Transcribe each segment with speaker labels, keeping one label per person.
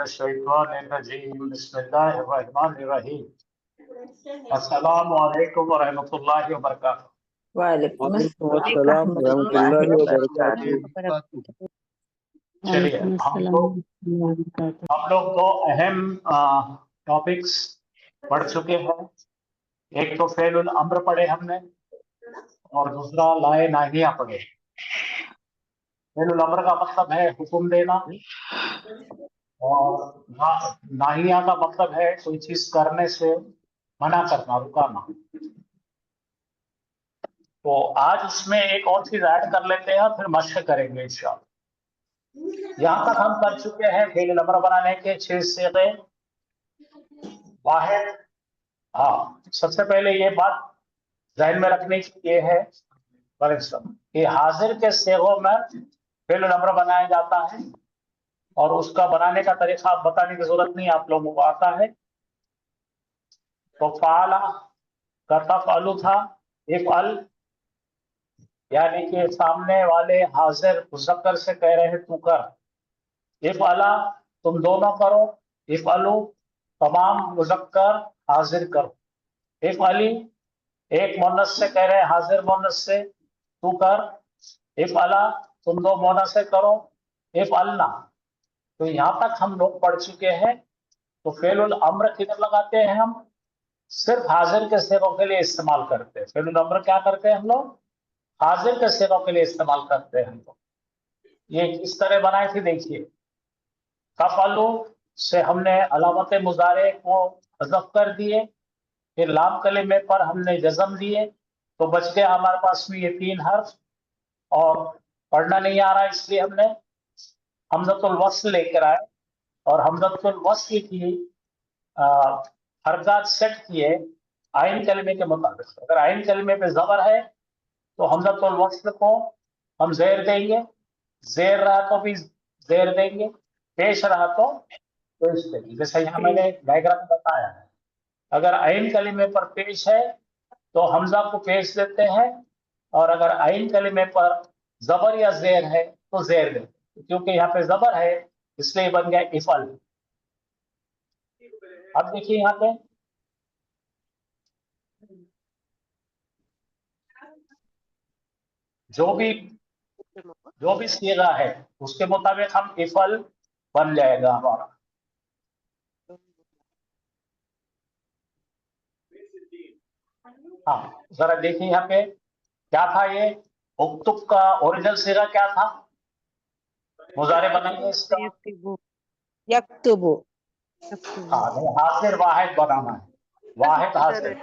Speaker 1: बिस्मिल्लाहिर्रहमानिर्रहीम। अस्सलामु अलैकुम वरहमतुल्लाहि वबरकातुहू।
Speaker 2: वालेकुम
Speaker 3: अस्सलाम
Speaker 2: रहमतुल्लाहि
Speaker 3: वरहमतुल्लाहि
Speaker 2: वबरकातुहू।
Speaker 3: वबरकातुहू।
Speaker 1: चलिए हम लोग दो अहम टॉपिक्स पढ़ चुके हैं। एक तो फेलुल अम्र पढ़े हमने और दूसरा लाए नाहिया पढ़े। फेलुल अम्र का मतलब है हुक्म देना और नाहिया का मतलब है कोई चीज करने से मना करना, रुकाना। तो आज उसमें एक और चीज ऐड कर लेते हैं, फिर मशक करेंगे इंशाअल्लाह। यहां तक हम कर चुके हैं फेल अमर बनाने के 6 सीगे। वाहिद, हाँ, सबसे पहले ये बात ध्यान में रखने की ये है कि हाजिर के सेगों में फेल अमर बनाया जाता है और उसका बनाने का तरीका आप बताने की जरूरत नहीं, आप लोगों को आता है। तो फाला का तफअलु था, इफ़अल, यानी कि सामने वाले हाजिर मुज़क्कर से कह रहे हैं तू कर। इफ़अला, तुम दोनों करो। इफ़अलु, तमाम मुज़क्कर हाजिर करो। इफ़अली, एक मुअन्नस से कह रहे हैं हाजिर मुअन्नस से तू कर। इफ़अला, तुम दो मुअन्नस से करो। इफ़अलना। तो यहाँ तक हम लोग पढ़ चुके हैं। तो फेलुल अम्र किधर लगाते हैं हम? सिर्फ हाजिर के सेगों के लिए इस्तेमाल करते हैं। फेलुल अम्र क्या करते हैं हम लोग? हाजिर के सेगों के लिए इस्तेमाल करते हैं हम लोग। ये किस तरह बनाए थे देखिए। तफअलु से हमने अलामत मुजारे को हज़फ कर दिए, फिर लाम कलिमे पर हमने जज़म दिए, तो बच गया हमारे पास में ये 3 हर्फ। और पढ़ना नहीं आ रहा इसलिए हमने हमज़तुल वस्ल लेकर आए और हमज़तुल वस्ल की हरकत सेट किए आइन कलिमे के मुताबिक। अगर आइन कलिमे पे ज़बर है तो हमज़तुल वस्ल को हम ज़ेर देंगे, ज़ेर रहा तो भी ज़ेर देंगे, पेश रहा तो पेश देंगे। जैसे यहाँ मैंने डायग्राम बताया है, अगर आइन कलिमे पर पेश है तो हमजा को पेश देते हैं, और अगर आइन कलिमे पर जबर या ज़ेर है तो ज़ेर देते हैं। क्योंकि यहाँ पे जबर है इसलिए बन गया इफ़अल। अब देखिए यहाँ पे जो भी सीगा है उसके मुताबिक हम इफ़अल बन जाएगा हमारा। हाँ, जरा देखिए यहाँ पे क्या था। ये उक्तुब का ओरिजिनल सीगा क्या था? मुजारे बनाइए इसका।
Speaker 3: यक्तुबु।
Speaker 1: हाँ, नहीं, हाजिर वाहिद बनाना है, वाहिद हाजिर।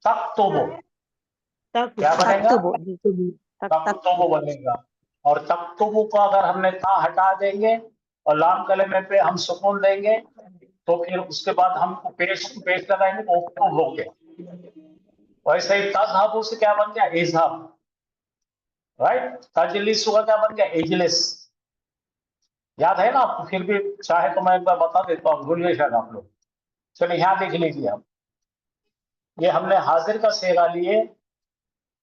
Speaker 1: तक्तुबु क्या बनेगा? तक्तुबु बनेगा। और तक्तुबु को अगर हमने ता हटा देंगे और लाम कलमे पे हम सुकून देंगे तो फिर उसके बाद हम पेश लगाएंगे तो उक्तुब हो गया। वैसे ही तज़हबु से क्या बन गया? इज़हब। राइट। तजलिसु का क्या बन गया? इजलिस। याद है ना आपको? फिर भी चाहे तो मैं एक बार बता देता हूँ, भूल गए शायद आप लोग। चलिए यहाँ देख लीजिए आप। ये हमने हाजिर का सेगा लिए,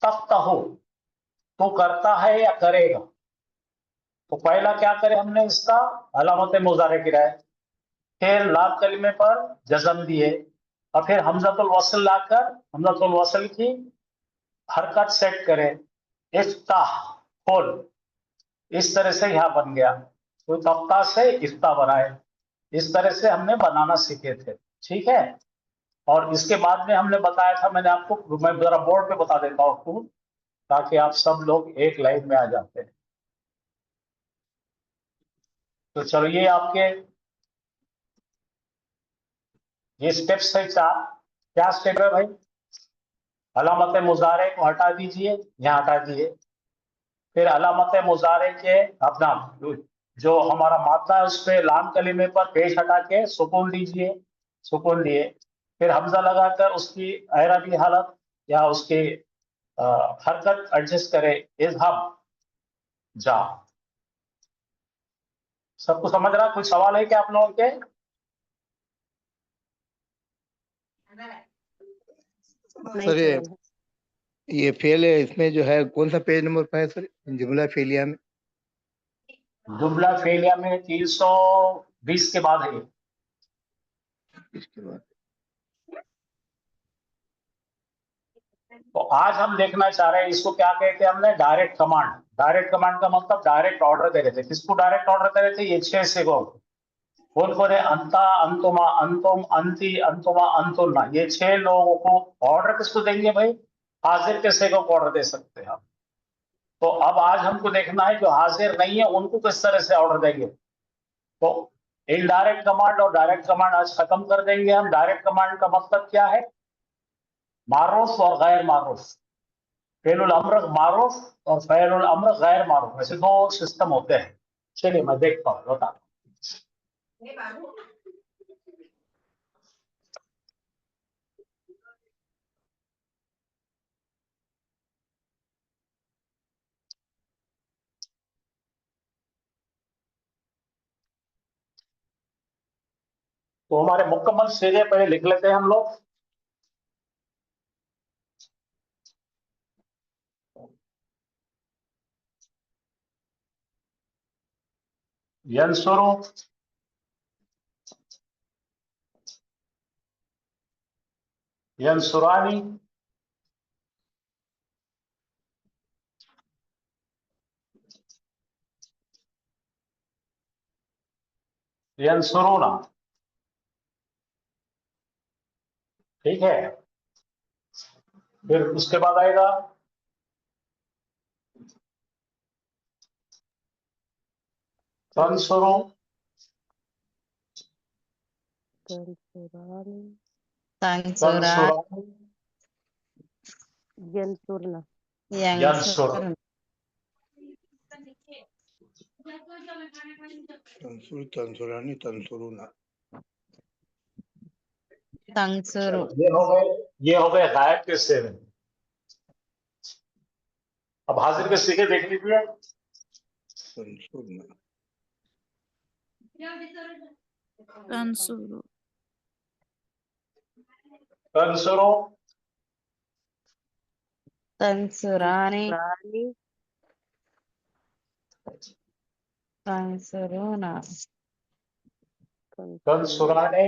Speaker 1: तफ्तहु, तो करता है या करेगा। तो पहला क्या करें हमने इसका अलामत मुजारे गिराए, फिर लाम कलिमे पर जज़म दिए और फिर हमज़तुल वस्ल लाकर हमज़तुल वस्ल की हरकत सेट करें। इफ्ताह, खोल। इस तरह से यहाँ बन गया। तो तफ्ता से इफ्ता बनाए। इस तरह से हमने बनाना सीखे थे। ठीक है। और इसके बाद में हमने बताया था, मैंने आपको, मैं जरा बोर्ड पे बता देता हूँ आपको ताकि आप सब लोग एक लाइन में आ जाते हैं। तो चलो ये आपके ये स्टेप्स है 4। क्या स्टेप है भाई? अलामत मुजारे को हटा दीजिए, यहाँ हटा दिए। फिर अलामत मुजारे के अपना जो हमारा मात्रा है उस पर लाम कलिमे पर पेश हटा के सुकून दीजिए, सुकून दिए। फिर हमजा लगाकर उसकी एराबी हालत या उसकी हरकत एडजस्ट करें। इज़हब, जा। सबको समझ रहा? कुछ सवाल है क्या आप लोगों के?
Speaker 3: सर ये फेल है, इसमें जो है कौन सा पेज नंबर पर है सर जुमला फेलिया में?
Speaker 1: जुमला फेलिया में 320 के बाद है।
Speaker 2: इसके बाद
Speaker 1: तो आज हम देखना चाह रहे हैं इसको क्या कहते हैं हमने, डायरेक्ट कमांड। डायरेक्ट कमांड का मतलब डायरेक्ट ऑर्डर दे रहे थे। किसको डायरेक्ट ऑर्डर दे रहे थे? ये 6 सेगो। कौन कौन है? अंता, अंतुमा, अंतुम, अंति, अंतुमा, अंतुलना। ये 6 लोगों को ऑर्डर किसको देंगे भाई? हाजिर के सेगो को ऑर्डर दे सकते हैं हम। तो अब आज हमको देखना है जो हाजिर नहीं है उनको किस तरह से ऑर्डर देंगे। तो इनडायरेक्ट कमांड और डायरेक्ट कमांड आज खत्म कर देंगे हम। डायरेक्ट कमांड का मतलब क्या है? मारूफ और गैर मारूफ। फेलुल अम्र मारूफ और फेलुल अम्र गैर मारूफ, ऐसे 2 सिस्टम होते हैं। चलिए मैं देखता हूँ, बता। तो हमारे मुकम्मल सीधे पहले लिख लेते हैं हम लोग। यंसुरु, यंसुरानी, यंसुरूना। ठीक है, फिर उसके बाद आएगा तंसुरु,
Speaker 3: तंसुरानी,
Speaker 4: Tangsura,
Speaker 1: तंसुरानी,
Speaker 3: यंसुरना,
Speaker 1: यंसुर।
Speaker 2: तंसुर, तंसुरानी, तंसुरुना।
Speaker 4: Tangsuru,
Speaker 1: ये हो गए गायब के सेवे। अब हाजिर के सीखे देख लीजिए।
Speaker 2: तंसुरना,
Speaker 5: Tansuru,
Speaker 1: तंसुरु,
Speaker 4: Tansurani,
Speaker 3: रानी,
Speaker 4: Tansuruna,
Speaker 1: तंसुराने,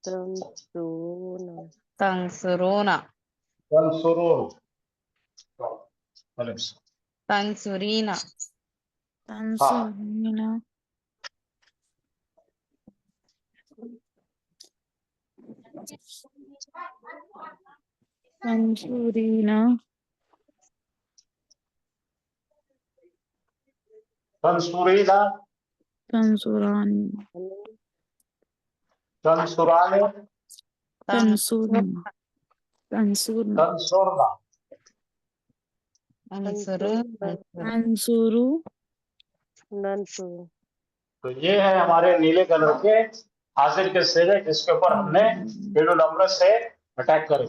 Speaker 3: तंसुरना,
Speaker 4: Tansuruna,
Speaker 1: तंसुरु।
Speaker 4: Tansurina,
Speaker 5: Tansurina, Tansurina,
Speaker 1: तंसुरीना,
Speaker 5: Tansurani,
Speaker 1: तंसुराने,
Speaker 5: Tansurna, Tansurna,
Speaker 1: तंसुरना।
Speaker 4: Tansuru,
Speaker 5: Tansuru,
Speaker 3: नंसुरु,
Speaker 1: तो ये है हमारे नीले कलर के हाजिर के सेवे जिसके ऊपर हमने फेलुल अम्र से अटैक करे।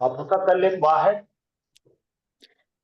Speaker 1: अब मुतकल्लिम वाहिद,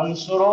Speaker 1: अंसुरो,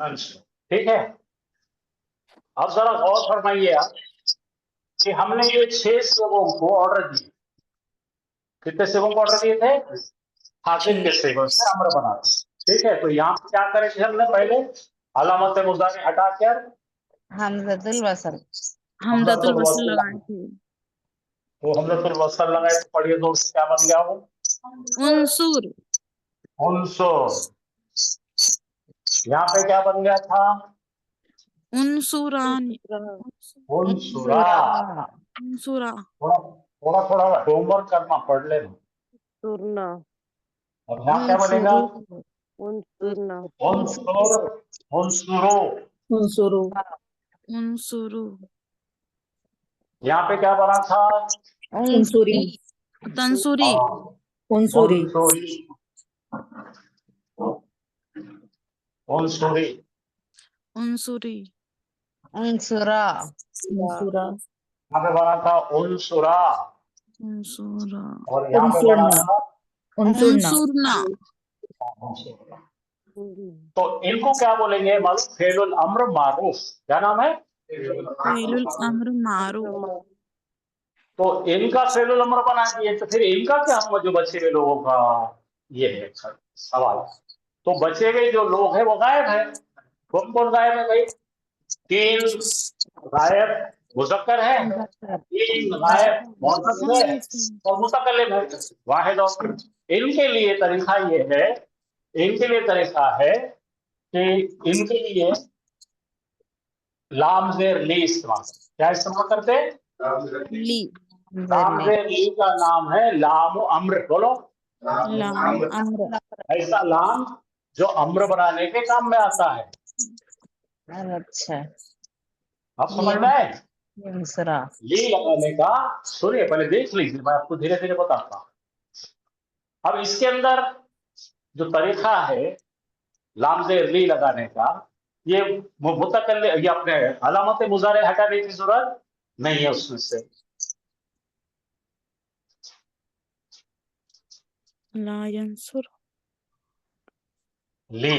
Speaker 1: अंसुरो। ठीक है, अब जरा गौर फरमाइए आप कि हमने ये 6 सेवों को ऑर्डर दिए। कितने सेवों को ऑर्डर दिए थे? हाजिर के सेवों से अम्र बना। ठीक है, तो यहाँ पे क्या करे थे हमने? पहले अलामत मुज़ारी हटाकर
Speaker 4: Hamzatul Wasal,
Speaker 5: हमज़तुल वस्ल लगाए थे
Speaker 1: वो हमजतुल वसल लगाए तो पढ़िए तो उससे क्या बन गया? वो
Speaker 5: उनसुर
Speaker 1: उनसुर। यहाँ पे क्या बन गया था?
Speaker 5: उनसुरानी
Speaker 1: उनसुरा।
Speaker 5: उनसुरा
Speaker 1: थोड़ा थोड़ा थोड़ा होमवर्क करना, पढ़ लेना।
Speaker 3: सुरना,
Speaker 1: और यहाँ क्या बनेगा?
Speaker 3: उनसुरना,
Speaker 1: उनसुर, उनसुरो।
Speaker 3: उनसुरु,
Speaker 5: उनसुरु
Speaker 1: यहाँ पे क्या बना था?
Speaker 3: उनसुरी,
Speaker 5: तंसुरी
Speaker 3: उनसुरी,
Speaker 1: उनसुरी, उनसुरी।
Speaker 5: उनसुरी
Speaker 4: Unsura,
Speaker 3: उनसुरा,
Speaker 1: यहाँ पे बना था उनसुरा
Speaker 5: उनसुरा
Speaker 1: और यहाँ पे बना था
Speaker 5: उनसुरना
Speaker 1: उनसुरा। तो इनको क्या बोलेंगे? मालूम? फेलुल अम्र मारूफ। क्या नाम है?
Speaker 5: फेलुल अम्र मारूफ
Speaker 1: तो इनका फेलुल अमर बना दिए, तो फिर इनका क्या हुआ जो बचे हुए लोगों का, ये है सवाल। तो बचे हुए जो लोग हैं वो गायब है। कौन कौन गायब है भाई? 3 गायब मुज़क्कर है, 3 गायब मुअन्नस है और मुतकल्लिम है वाहिद। और इनके लिए तरीका ये है, इनके लिए तरीका है कि इनके लिए लाम ज़ेर ली इस्तेमाल, क्या इस्तेमाल करते हैं?
Speaker 5: ली
Speaker 1: लाम ज़ेर ली का नाम है लाम अम्र। बोलो
Speaker 5: लाम अम्र
Speaker 1: ऐसा लाम जो अम्र बनाने के काम में आता है।
Speaker 4: अच्छा
Speaker 1: आप समझ में आए?
Speaker 4: यंसुरा
Speaker 1: ली लगाने का, सुनिए पहले देख लीजिए, मैं आपको धीरे धीरे बताता हूँ। अब इसके अंदर जो तरीका है लाम ज़ेर ली लगाने का, ये मुतकल्लिम, ये अपने अलामत मुज़ारे हटाने की जरूरत नहीं है उसमें से।
Speaker 5: ला यंसुर
Speaker 1: ली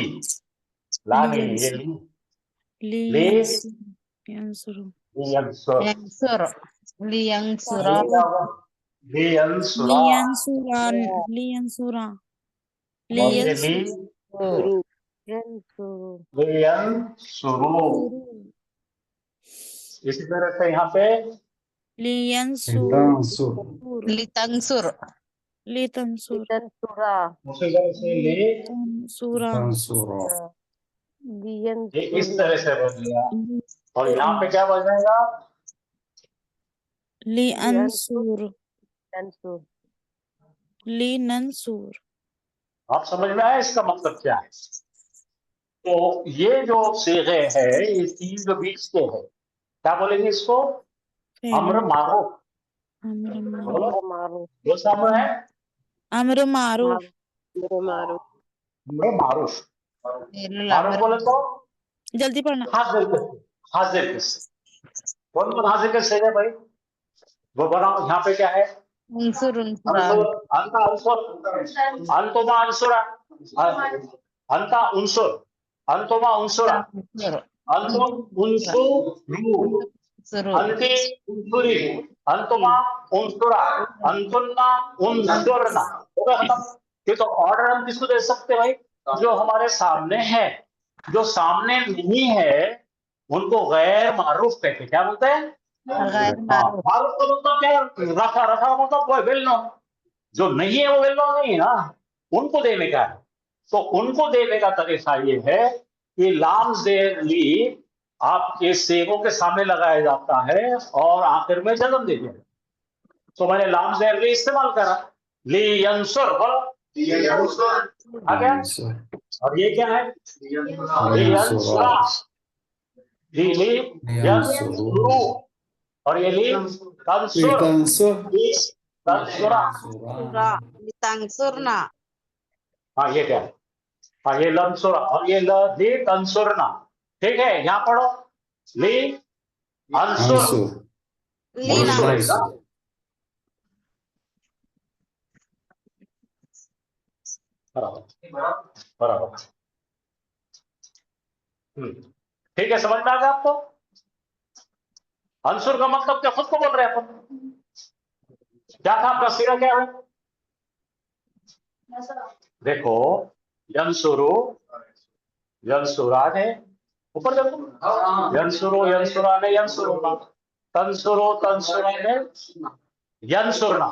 Speaker 1: ला
Speaker 5: ली
Speaker 1: नहीं है, ये
Speaker 5: यंसुर
Speaker 1: ली
Speaker 5: ली
Speaker 1: ली
Speaker 5: यंसुर
Speaker 1: यंसुर
Speaker 4: यंसुर लियंसुरा
Speaker 1: ली यंसुरा।
Speaker 5: ली यंसुरान ली यंसुरा ली
Speaker 1: और ये
Speaker 5: यंसुर
Speaker 1: ली यंसुरू। इसी तरह से यहाँ पे
Speaker 5: ली यंसुर
Speaker 4: लितंसुर
Speaker 5: ली तंसुर
Speaker 1: उसी तरह से ली,
Speaker 5: तंसुरा
Speaker 1: ये इस तरह से बन गया। और यहाँ पे क्या बन जाएगा?
Speaker 5: ली अंसुर ली नंसुर।
Speaker 1: आप समझ में आया इसका मतलब क्या है? तो ये जो सीगे है, ये 3 जो बीच के है, क्या बोलेंगे इसको? अम्र मारूफ।
Speaker 5: अम्र
Speaker 1: बोलो
Speaker 5: मारूफ
Speaker 1: जो सामने है
Speaker 5: अम्र मारूफ
Speaker 1: अम्र मारूफ।
Speaker 4: फेलुल
Speaker 1: मारूफ
Speaker 4: अमर
Speaker 1: बोले तो
Speaker 5: जल्दी पढ़ना।
Speaker 1: हाजिर किससे? हाजिर किससे? कौन कौन हाजिर किससे है भाई? वो बनाओ। यहाँ पे क्या है?
Speaker 4: उंसुर उंसुरा
Speaker 1: अंसुर, अंता अंसुर, अंतुमा अंसुरा, अंता उंसुर, अंतुमा उंसुरा,
Speaker 4: उंसुर
Speaker 1: अंतुम उंसुरू,
Speaker 4: उंसुरु
Speaker 1: अंति उंसुरी, अंतुमा उंसुरा, अंतुन्ना उंसुरना। हो गया खत्म। ये तो ऑर्डर हम किसको दे सकते हैं भाई? जो हमारे सामने है। जो सामने नहीं है उनको गैर मारूफ कहते हैं। क्या बोलते हैं?
Speaker 4: गैर
Speaker 1: हाँ,
Speaker 4: मारूफ
Speaker 1: मारूफ का मतलब क्या है? रखा रखा मतलब कोई वेल नोन। जो नहीं है वो वेल नोन नहीं है ना, उनको देने का है। तो उनको देने का तरीका ये है कि लाम ज़ेर ली आपके सेगों के सामने लगाया जाता है और आखिर में जन्म दे दिया। तो मैंने लाम ज़ेर ली इस्तेमाल करा, ली यंसुर। बोलो आ गया। और ये क्या है? ली यंसुरा, ली ली यंसुरू। और ये ली तंसुर, ली तंसुरा।
Speaker 4: लितंसुरना
Speaker 1: हाँ ये क्या है? हाँ ये लंसुरा और ये ली तंसुरना। ठीक है, यहाँ पढ़ो ली अंसुर।
Speaker 4: लीना
Speaker 1: अंसुर है ना? बराबर बराबर। ठीक है, समझ में आ गया आपको? अंसुर का मतलब क्या खुद को बोल रहे हैं अपन? क्या था आपका सीरा क्या है? देखो यंसुरु यंसुरान है, ऊपर देखो यंसुरु यंसुरान है, यंसुरुना, तंसुरु तंसुराने यंसुरना।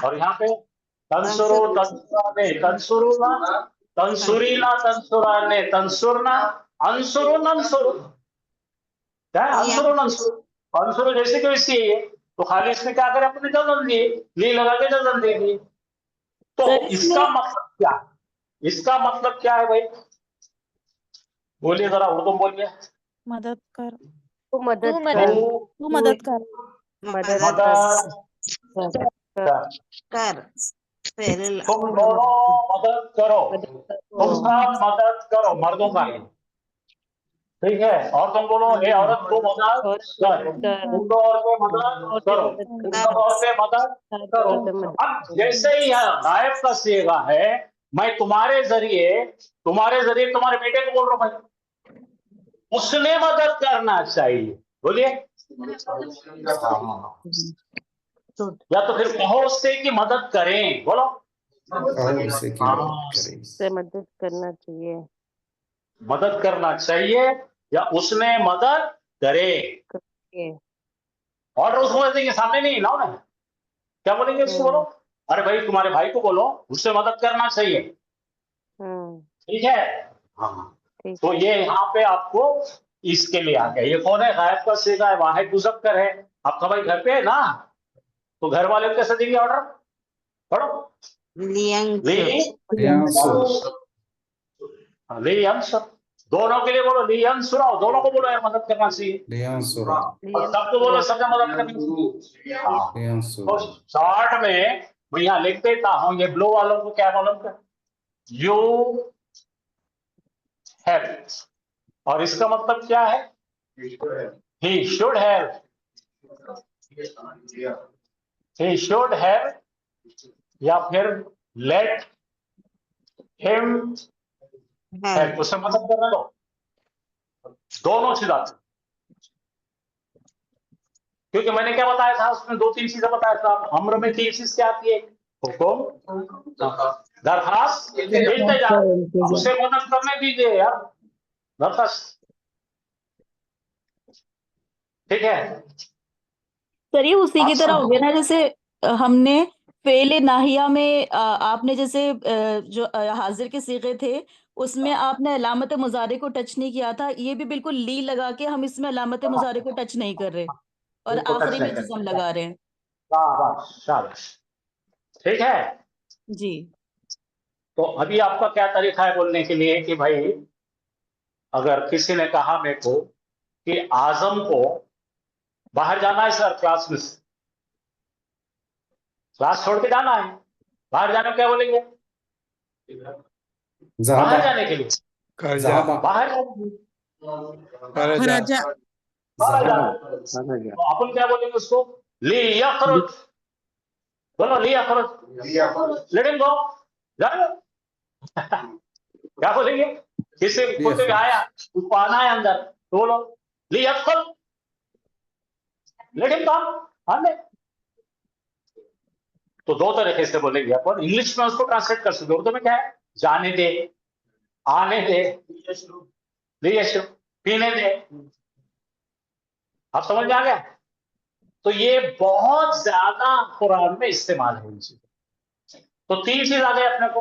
Speaker 1: और यहाँ पे तंसुरु तंसुराने तंसुरुना, तंसुरीना तंसुराने तंसुरना, अंसुरु नंसुरु। क्या है? अंसुरु नंसुरु। अंसुरु जैसे कि वैसे ही है, तो खाली इसमें क्या करें? अपने जन्म दिए, ली लगा के जन्म दे दिए। तो इसका मतलब क्या है? इसका मतलब क्या है भाई? बोलिए जरा, उर्दू बोलिए।
Speaker 5: मदद कर
Speaker 3: तू मदद
Speaker 1: तो
Speaker 5: तू मदद कर
Speaker 1: मदद
Speaker 4: कर फेलुल
Speaker 1: तुम दोनों मदद करो, तुम सब मदद करो, मर्दों का ही। ठीक है, और तुम बोलो ए औरत तू मदद कर, तुम दो औरतें मदद करो, तुम सब औरतें मदद करो। अब जैसे ही यहाँ गायब का सीगा है, मैं तुम्हारे जरिए तुम्हारे बेटे को बोल रहा हूं भाई, उसने मदद करना चाहिए। बोलिए। हाँ।
Speaker 3: should
Speaker 1: या तो फिर कहो उससे कि मदद करें, बोलो।
Speaker 2: कहो उससे कि मदद करें।
Speaker 6: से मदद करना चाहिए।
Speaker 1: मदद करना चाहिए या उसने मदद करे।
Speaker 6: ये
Speaker 1: ऑर्डर उसको देंगे, सामने नहीं ना उन्हें। क्या बोलेंगे उसको, बोलो अरे भाई तुम्हारे भाई को बोलो उससे मदद करना चाहिए। ठीक है, हाँ।
Speaker 6: ठीक
Speaker 1: तो ये यहाँ पे आपको इसके लिए आ गया। ये कौन है, गायब का सीधा है, वाहिद मुज़क्कर है। आपका भाई घर पे है ना, तो घर वाले को कैसे देंगे ऑर्डर, पढ़ो। लियंसुर, दोनों के लिए बोलो लियंसुरा, दोनों को बोलो यार मदद करना चाहिए। और सबको बोलो सबने मदद करनी चाहिए। तो चार्ट में मैं यहाँ लिख देता हूँ, ये ब्लू वालों को क्या मालूम कर, यू हेल्प, और इसका मतलब क्या है, he should help, he should help, या फिर लेट हिम हेल्प, उससे मदद करने दो। दोनों चीज आती, क्योंकि मैंने क्या बताया था उसमें, 2-3 चीजें बताया था। अम्र में 3 चीज क्या आती है, हुक्म, दरखास्त, इल्तिजा। उसे मदद करने दीजिए यार, दरखास्त। ठीक है,
Speaker 3: सर ये उसी की तरह हो गया ना, जैसे हमने फेले नाहिया में आपने जैसे जो हाजिर के सीगे थे उसमें आपने अलामत मुजारे को टच नहीं किया था, ये भी बिल्कुल ली लगा के हम इसमें अलामत मुजारे को टच नहीं कर रहे और आखिरी में जिस्म लगा रहे हैं।
Speaker 1: शाबाश, ठीक है।
Speaker 3: जी,
Speaker 1: तो अभी आपका क्या तरीका है बोलने के लिए कि भाई अगर किसी ने कहा मेरे को कि आजम को बाहर जाना है सर, क्लास में से, क्लास छोड़ के जाना है, बाहर जाने को क्या बोलेंगे, बाहर जाने के लिए, बाहर
Speaker 5: खराजा
Speaker 1: तो अपन क्या बोलेंगे उसको, लियखरुज, बोलो लियखरुज, लेट हिम गो, जाओ। क्या बोलेंगे, किसी कुत्ते में आया उसको आना है अंदर, तो बोलो लियखरुज, लेट हिम कम, आने। तो 2 तरीके से बोलेंगे अपन, इंग्लिश में उसको ट्रांसलेट कर सकते हो, उर्दू में क्या है, जाने दे, आने दे, लिए पीने दे। आप समझ में आ गया। तो ये बहुत ज्यादा कुरान में इस्तेमाल है इन चीजों। तो 3 चीज आ गए अपने को।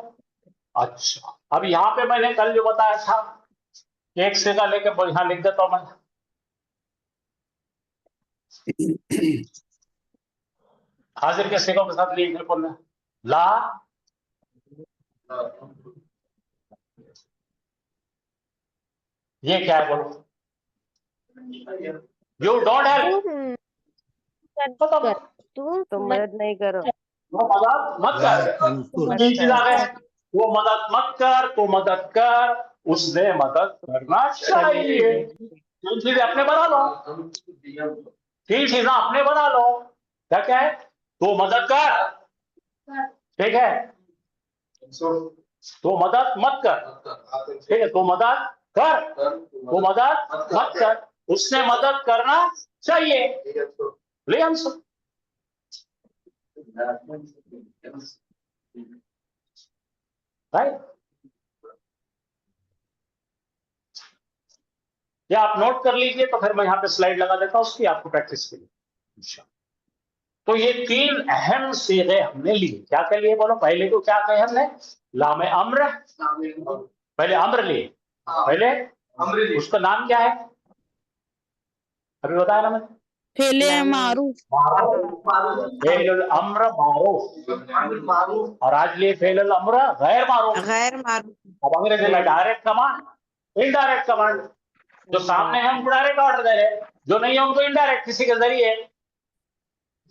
Speaker 1: अच्छा, अब यहाँ पे मैंने कल जो बताया था, एक से का लेके यहां लिख देता हूं मैं। हाजिर के सिगों के साथ लिख बोलना, ला, ये क्या है बोलो, यू डोंट हेल्प,
Speaker 6: तुम मदद नहीं करो।
Speaker 1: वो मदद मत कर। 3 चीज आ गए, वो मदद मत कर, तो मदद कर, उसने मदद करना चाहिए। 3 चीजें अपने बना लो, 3 चीजें अपने बना लो। क्या क्या है, तो मदद कर, ठीक है, तो मदद मत कर, ठीक है, तो मदद कर, तो मदद मत कर, उसने मदद करना चाहिए। ले आंसर, राइट। या आप नोट कर लीजिए, तो फिर मैं यहाँ पे स्लाइड लगा देता हूँ उसकी, आपको प्रैक्टिस के लिए। तो ये 3 अहम सीगे हमने लिए। क्या क्या लिए बोलो, पहले को क्या कहे हमने, लामे अम्र, पहले अम्र लिए, पहले उसका नाम क्या है, अभी बताया ना मैंने,
Speaker 5: फेले मारूफ
Speaker 1: फेल अम्र मारूफ, और आज लिए फेल अम्र गैर मारूफ।
Speaker 4: गैर मारूफ,
Speaker 1: अब अंग्रेजी में डायरेक्ट कमांड, इनडायरेक्ट कमांड। जो सामने है उनको डायरेक्ट ऑर्डर दे रहे, जो नहीं है उनको इनडायरेक्ट किसी के जरिए।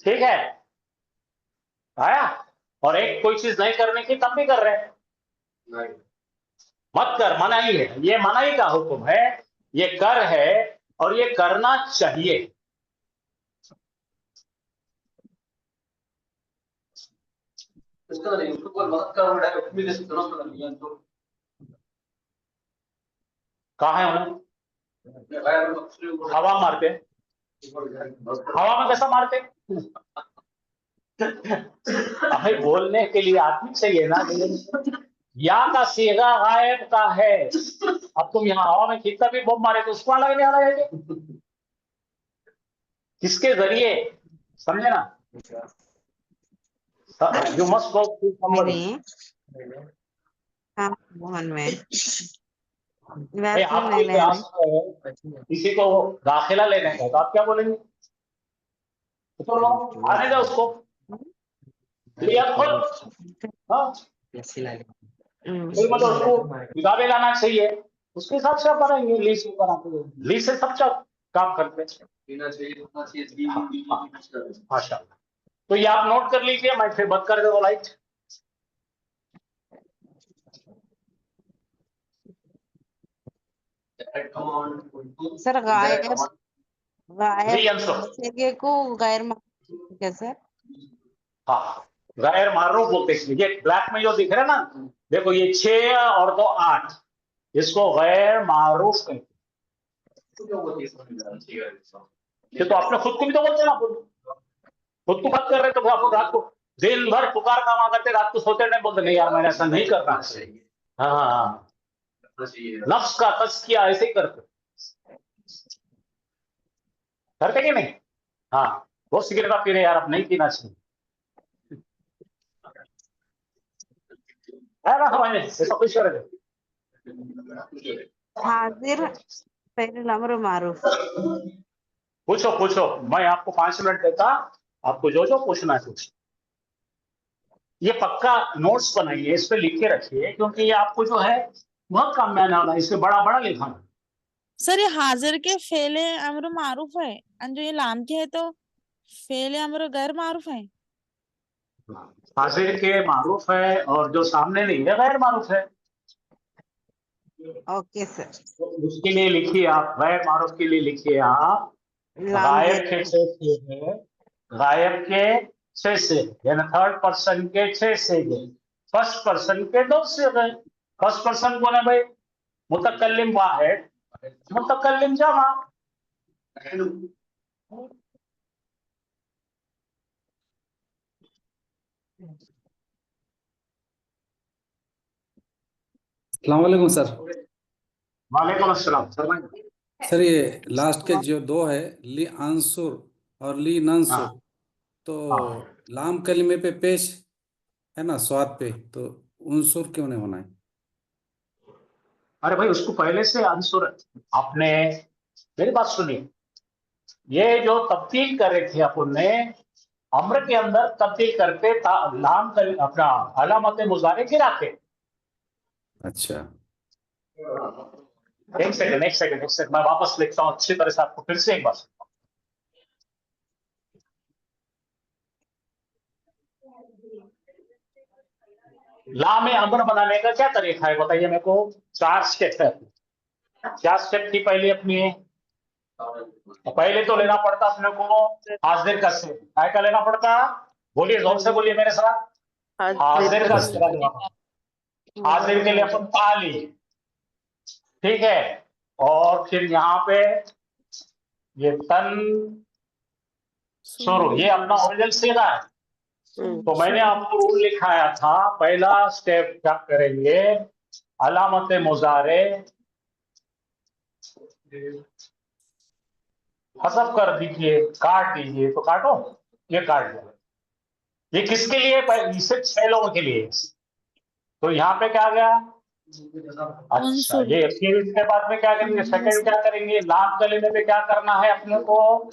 Speaker 1: ठीक है, आया। और एक कोई चीज नहीं करने की तब भी कर रहे हैं, मत कर, मनाही है, ये मनाही का हुक्म है, ये कर है और ये करना चाहिए। कहा है उन्हें, हवा मारते, हवा में कैसा मारते, हमें बोलने के लिए आदमी चाहिए ना, लेकिन या का सीगा गायब का है। अब तुम यहाँ हवा में कितना भी बम मारे तो उसको अलग नहीं आ रहा है। किसके जरिए, समझे ना? You must go to somebody.
Speaker 4: नहीं हाँ मोहन में
Speaker 1: भाई
Speaker 4: वैक्सीन
Speaker 1: आपकी
Speaker 4: ले ले
Speaker 1: क्लास में किसी को दाखिला लेने का तो आप क्या बोलेंगे? तो लो, आने दो उसको, लिया खुद। हाँ, कोई मतलब उसको किताबें लाना चाहिए, उसके हिसाब से आप बनाएंगे। लीज को बनाते, लीज से सब काम करते हैं। माशा, तो ये आप नोट कर लीजिए, मैं फिर बंद कर दे लाइट।
Speaker 4: सर गायब
Speaker 1: जी आंसर।
Speaker 4: सीगे को गैर ठीक है सर।
Speaker 1: हाँ, गैर मारूफ बोलते हैं। ये ब्लैक में जो दिख रहा है ना, देखो ये 6 और 2 8, इसको गैर मारूफ कहते हैं। ये तो आपने खुद को भी तो बोलते हैं ना, खुद को बात कर रहे, तो आप रात को दिन भर पुकार कमा करते, रात को सोते नहीं, बोलते नहीं यार मैंने ऐसा नहीं करना। हाँ, नफ्स का तज़किया ऐसे ही करते कि नहीं? हाँ, वो सिगरेट आप पी रहे यार, अब नहीं पीना चाहिए, है ना? हमारे ऐसा कुछ कर
Speaker 4: हाजिर फेरुल अम्र मारूफ।
Speaker 1: पूछो, मैं आपको 5 मिनट देता, आपको जो पूछना है पूछ। ये पक्का नोट्स बनाइए, इस पे लिख के रखिए, क्योंकि ये आपको जो है बहुत काम में आने वाला है। इसमें बड़ा लिखा
Speaker 5: सर ये हाजिर के फेले अम्र मारूफ है और जो ये लाम के है तो फेले अम्र गैर मारूफ है।
Speaker 1: हाजिर के मारूफ है, और जो सामने नहीं है गैर मारूफ है।
Speaker 4: Okay sir.
Speaker 1: तो उसके लिए लिखिए आप, गैर मारूफ के लिए लिखिए आप
Speaker 4: लाम
Speaker 1: गायब
Speaker 4: गैर
Speaker 1: के 6 से है, गायब के 6 से, यानी थर्ड पर्सन के 6 से गए, फर्स्ट पर्सन के 2 से गए। फर्स्ट पर्सन कौन है भाई? मुतकल्लिम वाहिद, मुतकल्लिम जमा।
Speaker 7: अस्सलाम वालेकुम सर।
Speaker 1: वालेकुम अस्सलाम। फरमाइए।
Speaker 7: सर ये लास्ट के जो 2 है, ली आंसुर और ली नंसुर,
Speaker 1: हाँ
Speaker 7: तो
Speaker 1: हाँ,
Speaker 7: लाम कलिमे पे पेश है ना, स्वाद पे, तो उनसुर क्यों नहीं होना है?
Speaker 1: अरे भाई उसको पहले से आंसर, आपने मेरी बात सुनिए, ये जो तब्दील कर रहे थे अपन ने, अम्र के अंदर तब्दील करते लाम कर अपना अलामत मुजारे गिरा के।
Speaker 7: अच्छा,
Speaker 1: एक सेकंड, मैं वापस लिखता हूं अच्छी तरह से, आपको फिर से एक बार। लाम अम्र बनाने का क्या तरीका है बताइए मेरे को? 4 स्टेप है। क्या स्टेप थी पहले अपनी? पहले तो लेना पड़ता अपने को हाजिर का से, काय का लेना पड़ता? बोलिए, जोर से बोलिए मेरे साथ। हाजिर का से। हाजिर के लिए अपन पा लिए, ठीक है। और फिर यहाँ पे ये तन शुरू, ये अपना ओरिजिनल सीधा है। तो मैंने आपको रूल लिखाया था, पहला स्टेप क्या करेंगे, अलामत मुजारे हसब कर दीजिए, काट दीजिए, तो काटो, ये काट दो। ये किसके लिए? इसे 6 लोगों के लिए। तो यहाँ पे क्या आ गया? अच्छा,
Speaker 5: उनसुर
Speaker 1: ये फिर इसके बाद में क्या करेंगे? सेकंड क्या करेंगे? लाम कलीमे पे क्या करना है अपने को?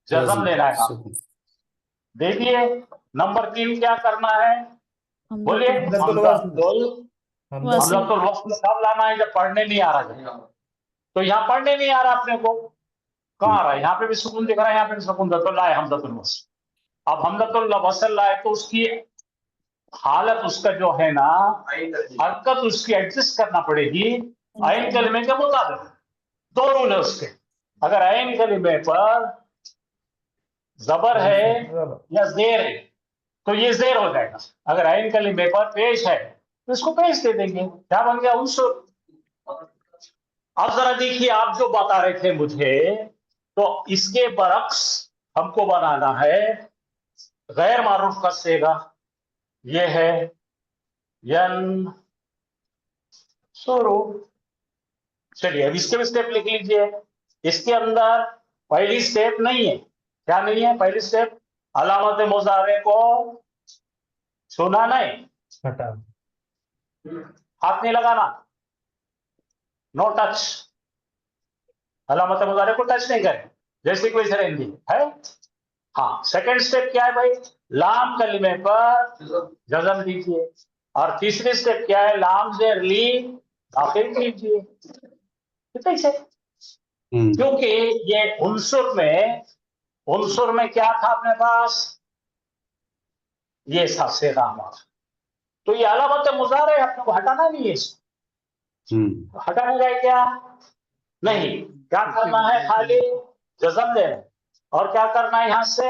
Speaker 1: जज़म देना है।
Speaker 7: सुकून।
Speaker 1: देखिए, नंबर 3 क्या करना है? बोलिए।
Speaker 5: हमदतुल
Speaker 1: हमदतुल वस्ल कब लाना है? जब पढ़ने नहीं आ रहा है। तो यहाँ पढ़ने नहीं आ रहा अपने को, कहाँ आ रहा है? यहाँ पे भी सुकून दिख रहा है, यहाँ पे भी सुकून, तो लाए हमदतुल वस्ल। अब हमदतुल वस्ल लाए तो उसकी हालत, उसका जो है ना हरकत, उसकी एडजस्ट करना पड़ेगी आइन कलमे के मुताबिक। 2 रूल है उसके। अगर आइन कलमे पर जबर है या जेर है तो ये जेर हो जाएगा। अगर आइन कलमे पर पेश है तो इसको पेश दे देंगे। क्या बन गया? उनसुर। अब जरा देखिए, आप जो बता रहे थे मुझे, तो इसके बरक्स हमको बनाना है गैर मारूफ का सेगा ये है यन शुरू। चलिए अब इसके भी स्टेप लिख लीजिए। इसके अंदर पहली स्टेप नहीं है। क्या नहीं है पहली स्टेप? अलामत मुजारे को छूना नहीं, हाथ नहीं लगाना, नो टच। अलामत मुजारे को टच नहीं करें, जैसे कि वैसे रहेंगे है। हाँ, सेकंड स्टेप क्या है भाई? लाम कलिमे पर जज़म दीजिए। और तीसरी स्टेप क्या है? लाम जेर ली दाखिल कीजिए। ठीक है, क्योंकि ये उनसुर में क्या था अपने पास? ये था सेगा हमारा। तो ये अलामत मुजारे अपने को हटाना नहीं है इसको। हटाने का क्या नहीं, क्या करना है? खाली जज़म देना। और क्या करना है यहाँ से?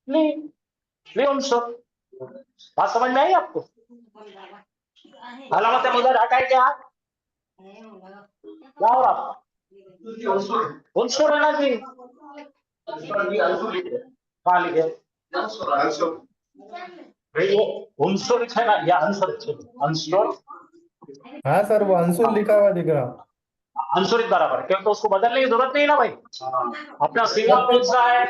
Speaker 1: ली उनसुर। बात समझ में आई आपको? अलामत मुजारे हटाए क्या हो रहा? उनसुर है ना जी। कहाँ लिखे भाई? वो उनसुर है ना या अंसुर? अंसुर,
Speaker 8: हाँ सर, वो अंशुल लिखा हुआ दिख रहा।
Speaker 1: अंसुरित बराबर है, क्योंकि उसको बदलने की जरूरत नहीं ना भाई। अपना सीगा कौन सा है?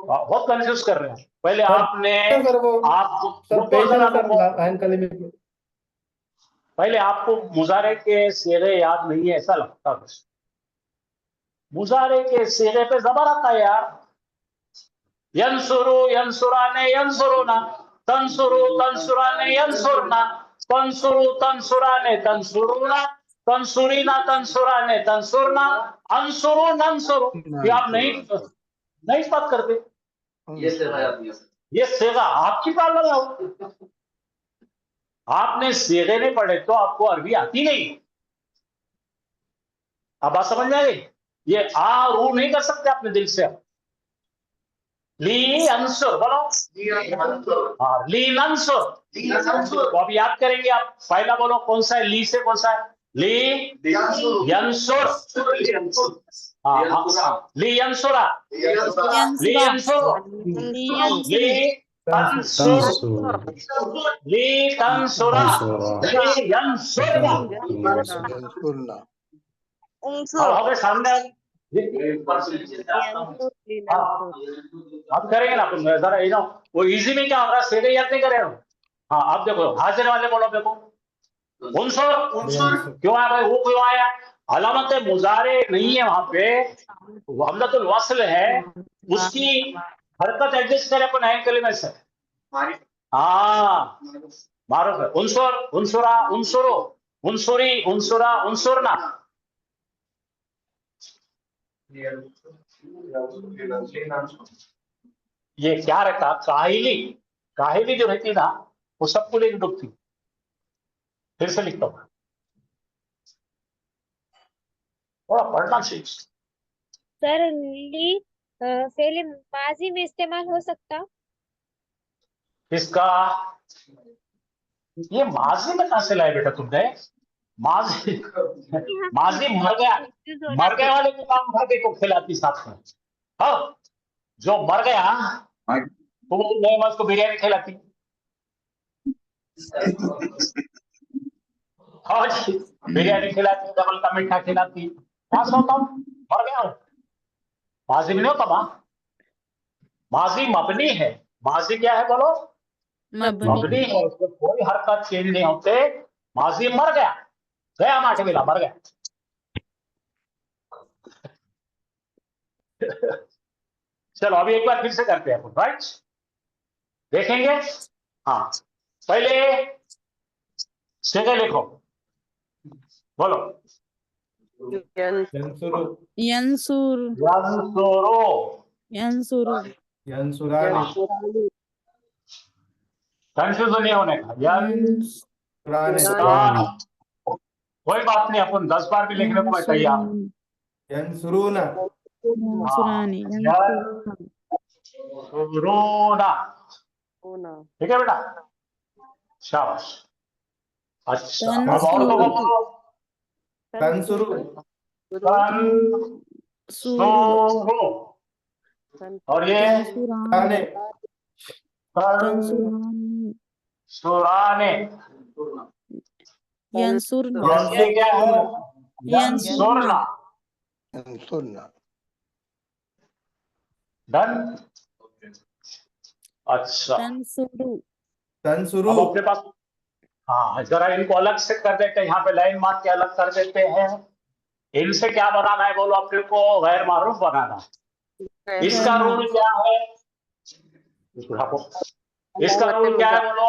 Speaker 1: बहुत कंफ्यूज कर रहे हैं। पहले
Speaker 8: सर,
Speaker 1: आपने
Speaker 8: सर वो
Speaker 1: आप
Speaker 8: सर पेश है सर आयन कलीमे पे।
Speaker 1: पहले आपको मुजारे के सेगे याद नहीं है ऐसा लगता है। मुजारे के सेगे पे जबर आता है यार। यंसुरु यंसुराने यंसुरुना, तंसुरु तंसुराने यंसुरना, तंसुरु तंसुराने तंसुरुना, तंसुरीना तंसुराने तंसुरना, अंसुरु नंसुरु। ये आप नहीं बात करते। ये सेगा आपकी पालन हो। आपने सेगे नहीं पढ़े तो आपको अरबी आती नहीं। अब बात समझ में आ गई? ये आ रू नहीं कर सकते अपने दिल से। ली अंसुर बोलो। हाँ, ली नंसुर। तो अब याद करेंगे आप। फाइला बोलो कौन सा है? ली से कौन सा है? ली यंसुर। हाँ, ली यंसुरा, ली यंसुर, ली तंसुर, ली तंसुरा, ली यंसुरा। अब हमें सामने अब करेंगे ना अपन जरा ये ना। वो इजी में क्या हो रहा है? सेगे याद नहीं करे। हाँ, आप देखो हाजिर वाले बोलो। देखो उनसुर क्यों आया भाई? वो क्यों आया? अलामत मुजारे नहीं है वहां पे, हमलतुल वस्ल है। उसकी हरकत एडजस्ट करे अपन आयन कलीमे से। हाँ, मारूफ है। उनसुर, उनसुरा, उनसुरो, उनसुरी, उनसुरा, उनसुरना। ये क्या रहता? काहिली। काहिली जो रहती ना वो सबको लेकर डूबती। फिर से लिखता हूं, थोड़ा पढ़ना चाहिए।
Speaker 9: सर ली फेल माजी में इस्तेमाल हो सकता?
Speaker 1: इसका ये माजी में कहां से लाए बेटा तुमने? माजी माजी मर गए वाले को काम उठा के को खिलाती साथ में। हाँ, जो मर गया तो वो नए मर्द को बिरयानी खिलाती। हाँ जी, बिरयानी खिलाती, डबल का मीठा खिलाती। क्या सोचता हूँ मर गया हूँ। माजी में नहीं होता माँ। माजी मबनी है। माजी क्या है बोलो? मबनी है। उसमें कोई हरकत चेंज नहीं होते। माजी मर गया, गया माटे मिला, मर गया। चलो अभी एक बार फिर से करते हैं, राइट? देखेंगे। हाँ, पहले सेगे लिखो, बोलो।
Speaker 8: यंसुरु,
Speaker 5: यंसुर,
Speaker 1: यंसुरु,
Speaker 5: यंसुरु,
Speaker 8: यंसुरानी,
Speaker 1: कंफ्यूजन नहीं होने का।
Speaker 8: यंसुरानी,
Speaker 1: कोई बात नहीं, अपन 10 बार भी लिखने को मैं तैयार हूं।
Speaker 8: यंसुरुना,
Speaker 5: यंसुरानी,
Speaker 1: यंसुरुना। ठीक है बेटा, शाबाश। अच्छा, अब और तो बोलो।
Speaker 8: तंसुरु,
Speaker 1: तंसुरु, और ये
Speaker 8: आने
Speaker 5: तंसुरानी
Speaker 1: सुराने,
Speaker 5: यंसुरना
Speaker 1: और ये क्या है?
Speaker 5: यंसुरना
Speaker 2: यंसुरना
Speaker 1: डन। अच्छा,
Speaker 5: तंसुरु
Speaker 8: तंसुरु
Speaker 1: अब अपने पास, हाँ जरा इनको अलग से कर देते हैं, यहाँ पे लाइन मार के अलग कर देते हैं। इनसे क्या बनाना है बोलो अपने को? गैर मारूफ बनाना है। इसका
Speaker 5: गैर
Speaker 1: रूल क्या है? इसका रूल क्या है बोलो?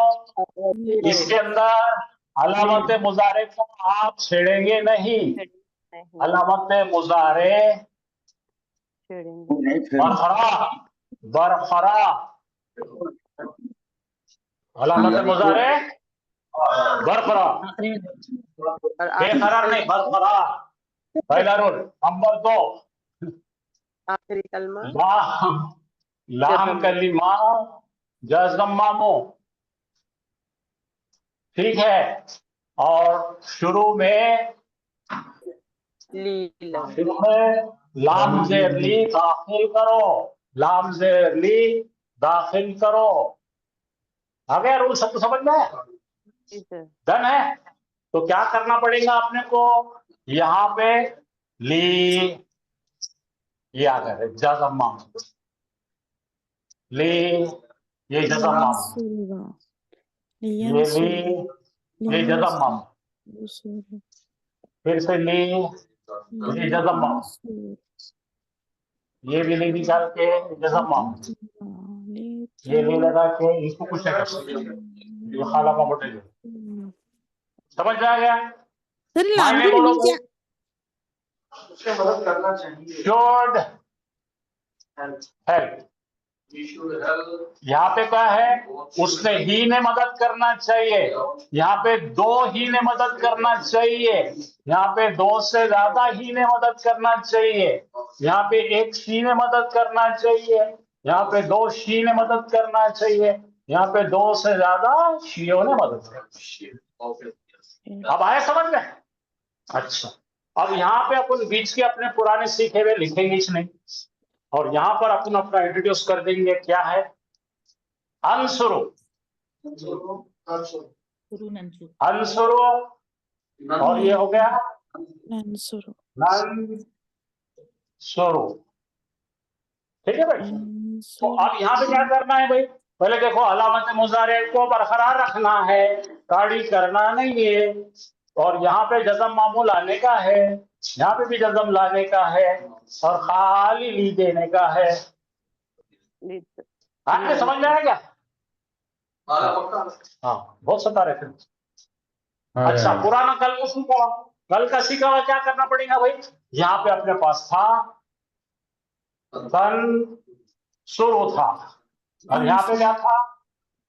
Speaker 1: इसके अंदर अलामत मुजारे को आप छेड़ेंगे नहीं। अलामत मुजारे बरकरार, अलामत मुजारे बरकरार, बेकरार नहीं, बरकरार। पहला रूल। नंबर 2,
Speaker 6: आखिरी कलमा
Speaker 1: लाम कलिमा जज़म्मामो, ठीक है। और शुरू में लाम ज़ेर ली दाखिल करो, लाम ज़ेर ली दाखिल करो। आ गया रूल? सबको समझ में आया? डन है। तो क्या करना पड़ेगा अपने को? यहाँ पे ली, ये आ गया जज़म्मा, ली, ये जज़म्मा, ये ली, ये जज़म्मा, फिर से ली, ये जज़म्मा, ये भी ली निकाल के जज़म्मा, ये ली लगा के इसको कुछ नहीं कर सकते, ये खाला का मोटे। समझ में आ गया?
Speaker 5: सर लाम
Speaker 1: मायने
Speaker 5: की
Speaker 1: बोलो,
Speaker 5: मीनिंग क्या?
Speaker 1: उससे मदद करना चाहिए। Should help. यहाँ पे क्या है? उसने ही ने मदद करना चाहिए। यहाँ पे दो ही ने मदद करना चाहिए। यहाँ पे दो से ज्यादा ही ने मदद करना चाहिए। यहाँ पे एक शी ने मदद करना चाहिए। यहाँ पे दो शी ने मदद करना चाहिए। यहाँ पे दो से ज्यादा शीयों ने मदद करना चाहिए। अब आया समझ में? अच्छा, अब यहाँ पे अपन बीच के अपने पुराने सीखे हुए लिखेंगे नहीं, और यहाँ पर अपन अपना इंट्रोड्यूस कर देंगे। क्या है? अंसुरु, अंसुरु, और ये हो गया
Speaker 5: नंसुरु,
Speaker 1: नंसुरु। ठीक है भाई? तो अब यहाँ पे क्या करना है भाई? पहले देखो, अलामत मुजारे को बरकरार रखना है, काड़ी करना नहीं है। और यहाँ पे जज़म मामूल आने का है, यहाँ पे भी जज़म लाने का है, और खाली ली देने का है। आपने समझ में आया क्या? हाँ, बहुत सता रहे थे। अच्छा, पुराना कल का सीखा हुआ, कल का सीखा हुआ क्या करना पड़ेगा भाई? यहाँ पे अपने पास था तन शुरू था, और यहाँ पे क्या था?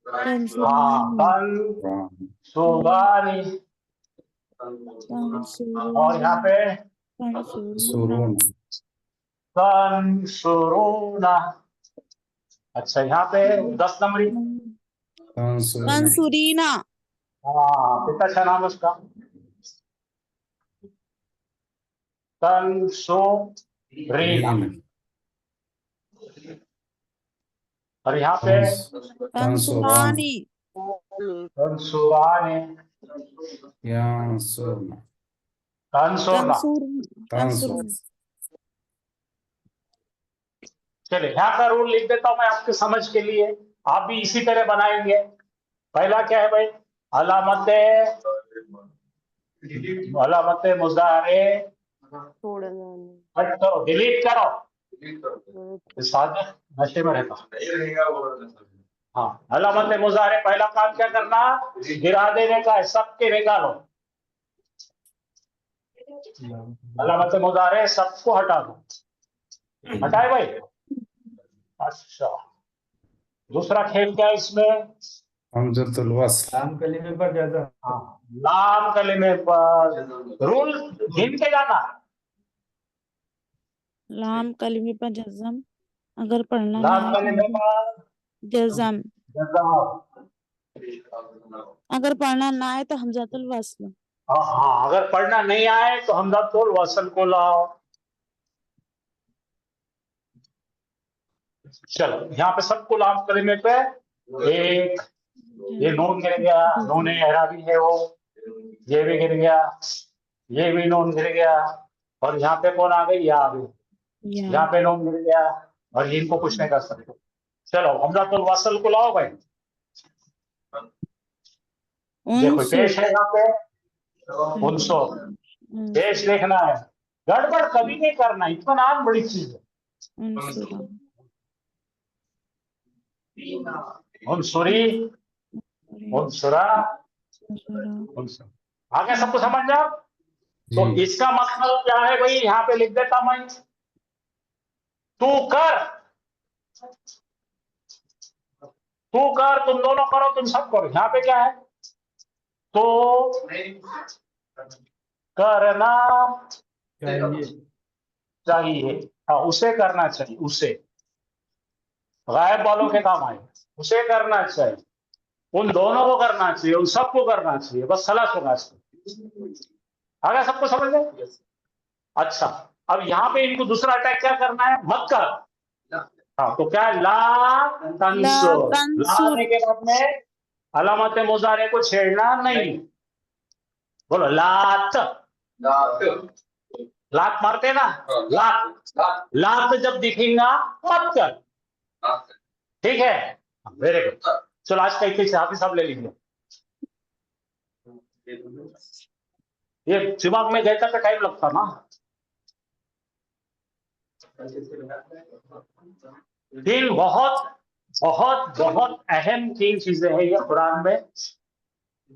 Speaker 1: हाँ, तन सुगानी, और यहाँ पे तन शुरूना। अच्छा, यहाँ पे 10 नंबरी,
Speaker 5: तंसुरीना,
Speaker 1: हाँ, कितना अच्छा नाम है उसका, तंसुरीना। और यहाँ पे
Speaker 5: तंसुरानी,
Speaker 1: तंसुरानी, तंसुरना। चलिए, यहाँ का रूल लिख देता हूं मैं आपके समझ के लिए, आप भी इसी तरह बनाएंगे। पहला क्या है भाई? अलामत मुजारे हट करो, डिलीट करो, साथ नशे में रहता। हाँ, अलामत मुजारे पहला काम क्या करना? गिरा देने का है, सबके निकालो। अलामत मुजारे सबको हटा दो। हटाए भाई? अच्छा, दूसरा खेल क्या है इसमें?
Speaker 8: लाम कलीमे पर जज़म।
Speaker 1: हाँ, लाम कलिमे पर रूल गिन के जाना।
Speaker 5: लाम कलिमे पर जज़म, अगर पढ़ना ना
Speaker 1: लाम
Speaker 5: है
Speaker 1: कलिमे
Speaker 5: तो
Speaker 1: पर
Speaker 5: जज़म,
Speaker 1: जज़म।
Speaker 5: अगर पढ़ना ना आए तो हमज़ातुल वस्ल।
Speaker 1: हाँ, अगर पढ़ना नहीं आए तो हमज़ातुल वस्ल को लाओ। चलो यहाँ पे सबको लाम कलिमे पे एक, ये नून गिर गया, नून एराबी है वो, ये भी गिर गया, ये भी नून गिर गया, और यहाँ पे कौन आ गई, या आ गई, यहाँ पे नून गिर गया, और इनको कुछ नहीं कर सकते। चलो हमजातुल वसल को लाओ भाई, देखो पेश है यहाँ पे उनसुर, पेश देखना है, गड़बड़ कभी नहीं करना, इत्मीनान बड़ी चीज है। उनसुरी, उनसुरा, उनसुर, आगे सबको समझ जाओ। तो
Speaker 7: जी
Speaker 1: इसका मतलब क्या है भाई, यहाँ पे लिख देता मैं, तू कर, तू कर, तुम दोनों करो, तुम सब करो। यहाँ पे क्या है, तो करना चाहिए, हाँ उसे करना चाहिए, उसे गायब वालों के काम आए, उसे करना चाहिए, उन दोनों को करना चाहिए, उन सबको करना चाहिए, बस खलास होना चाहिए। आगे सबको समझ गए। अच्छा, अब यहाँ पे इनको दूसरा अटैक क्या करना है, मत कर, हाँ तो क्या है, ला तंसुर, ला आने के बाद में अलामत मुजारे को छेड़ना नहीं, बोलो लात, लात मारते ना, लात, लात जब दिखेगा मत कर, ठीक है, वेरी गुड। चलो आज का एक हाफिज साहब ले लीजिए, ये दिमाग में गए तक टाइम लगता ना। तीन बहुत बहुत बहुत अहम तीन चीजें हैं ये कुरान में,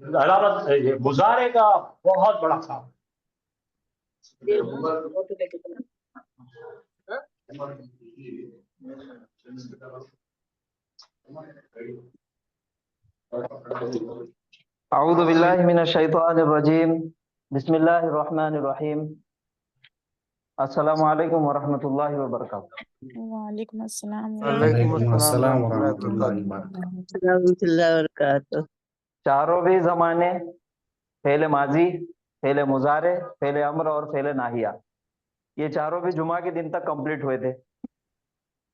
Speaker 1: अलामत ये मुजारे का बहुत बड़ा काम।
Speaker 10: अऊज़ु बिल्लाहि मिनश शैतानिर रजीम, बिस्मिल्लाहिर रहमानिर रहीम, अस्सलामु अलैकुम व रहमतुल्लाहि व बरकातुहू।
Speaker 5: वालेकुम अस्सलाम
Speaker 7: वालेकुम अस्सलाम व
Speaker 2: रहमतुल्लाहि
Speaker 7: रहमतुल्लाहि व बरकातुहू।
Speaker 10: चारों भी जमाने, फेले माजी, फेले मुजारे, फेले अम्र और फेले नाहिया, ये चारों भी जुमा के दिन तक कंप्लीट हुए थे।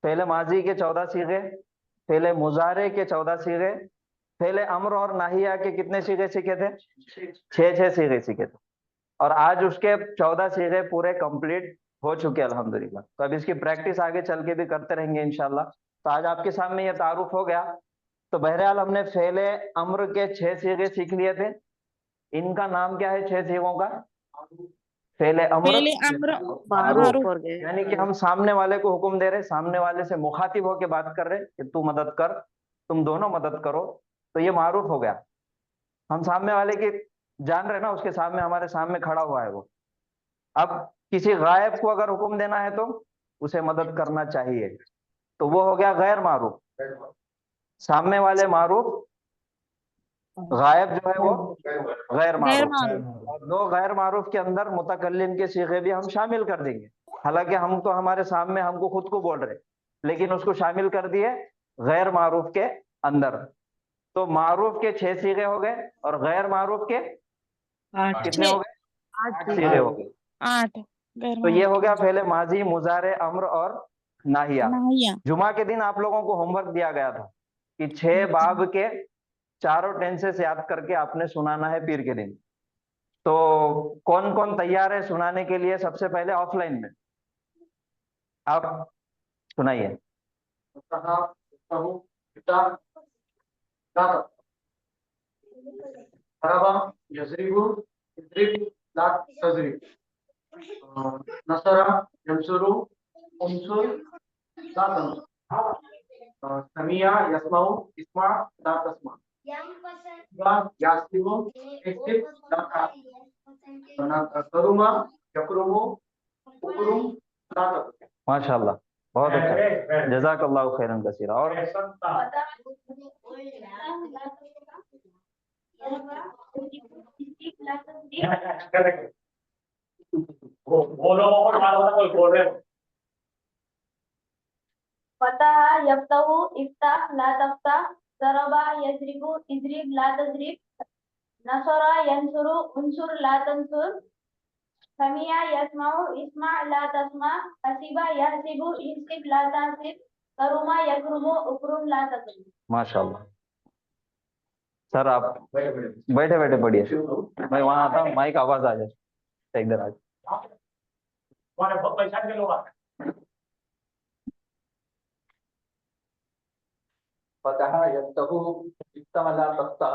Speaker 10: फेले माजी के 14 सीगे, फेले मुजारे के 14 सीगे, फेले अम्र और नाहिया के कितने सीगे सीखे थे, 6 सीगे सीखे थे, और आज उसके 14 सीगे पूरे कंप्लीट हो चुके अल्हम्दुलिल्लाह। तो अब इसकी प्रैक्टिस आगे चल के भी करते रहेंगे इंशाल्लाह। तो आज आपके सामने ये तारुफ हो गया। तो बहरहाल हमने फेले अम्र के 6 सीगे सीख लिए थे। इनका नाम क्या है 6 सीगों का, फेले अम्र मारूफ, यानी कि हम सामने वाले को हुक्म दे रहे, सामने वाले से मुखातिब होके बात कर रहे कि तू मदद कर, तुम दोनों मदद करो, तो ये मारूफ हो गया। हम सामने वाले की जान रहे ना, उसके सामने हमारे सामने खड़ा हुआ है वो। अब किसी गायब को अगर हुक्म देना है तो उसे मदद करना चाहिए, तो वो हो गया गैर मारूफ। सामने वाले मारूफ, गायब जो है वो गैर मारूफ। और दो गैर मारूफ के अंदर मुतकल्लिम के सीगे भी हम शामिल कर देंगे। हालांकि हम तो हमारे सामने हमको खुद को बोल रहे, लेकिन उसको शामिल कर दिए गैर मारूफ के अंदर। तो मारूफ के 6 सीगे हो गए और गैर मारूफ के कितने हो गए, 8 सीगे हो गए।
Speaker 5: 8।
Speaker 10: तो ये हो गया पहले माजी, मुजारे, अम्र और नाहिया। जुमा के दिन आप लोगों को होमवर्क दिया गया था कि 6 बाब के चारों टेंसेस याद करके आपने सुनाना है पीर के दिन। तो कौन कौन तैयार है सुनाने के लिए? सबसे पहले ऑफलाइन में आप सुनाइए।
Speaker 8: नसरा यंसुरु उनसुर ला तंसुर, समिया यस्माउ इस्मा ला तस्मा, यास्तिबु इस्तिब ला का, करुमा यकरुमु उकरुम ला तक।
Speaker 10: माशाल्लाह, बहुत अच्छा, जज़ाकल्लाहु खैरन कसीरा। और
Speaker 1: बोलो और कोई बोल रहे हो।
Speaker 11: फतह यफ्तहु इफ्ताह ला तफ्ताह, ज़रबा यज़रिबु इज़रिब ला तज़रिब, नसरा यंसुरु उनसुर ला तंसुर, समिया यस्माउ इस्मा ला तस्मा, हसीबा यहसिबु इहसिब ला तहसिब, करुमा यकरुमु उकरुम ला तकरुम।
Speaker 10: माशाल्लाह। सर आप बैठे बैठे पढ़िए, मैं वहां आता हूँ, माइक आवाज आ जाए इधर आ जाए।
Speaker 1: तुम्हारे बहुत परेशान के लोग आते हैं।
Speaker 8: फतह यफ्तहु इफ्तह ला तफ्तह,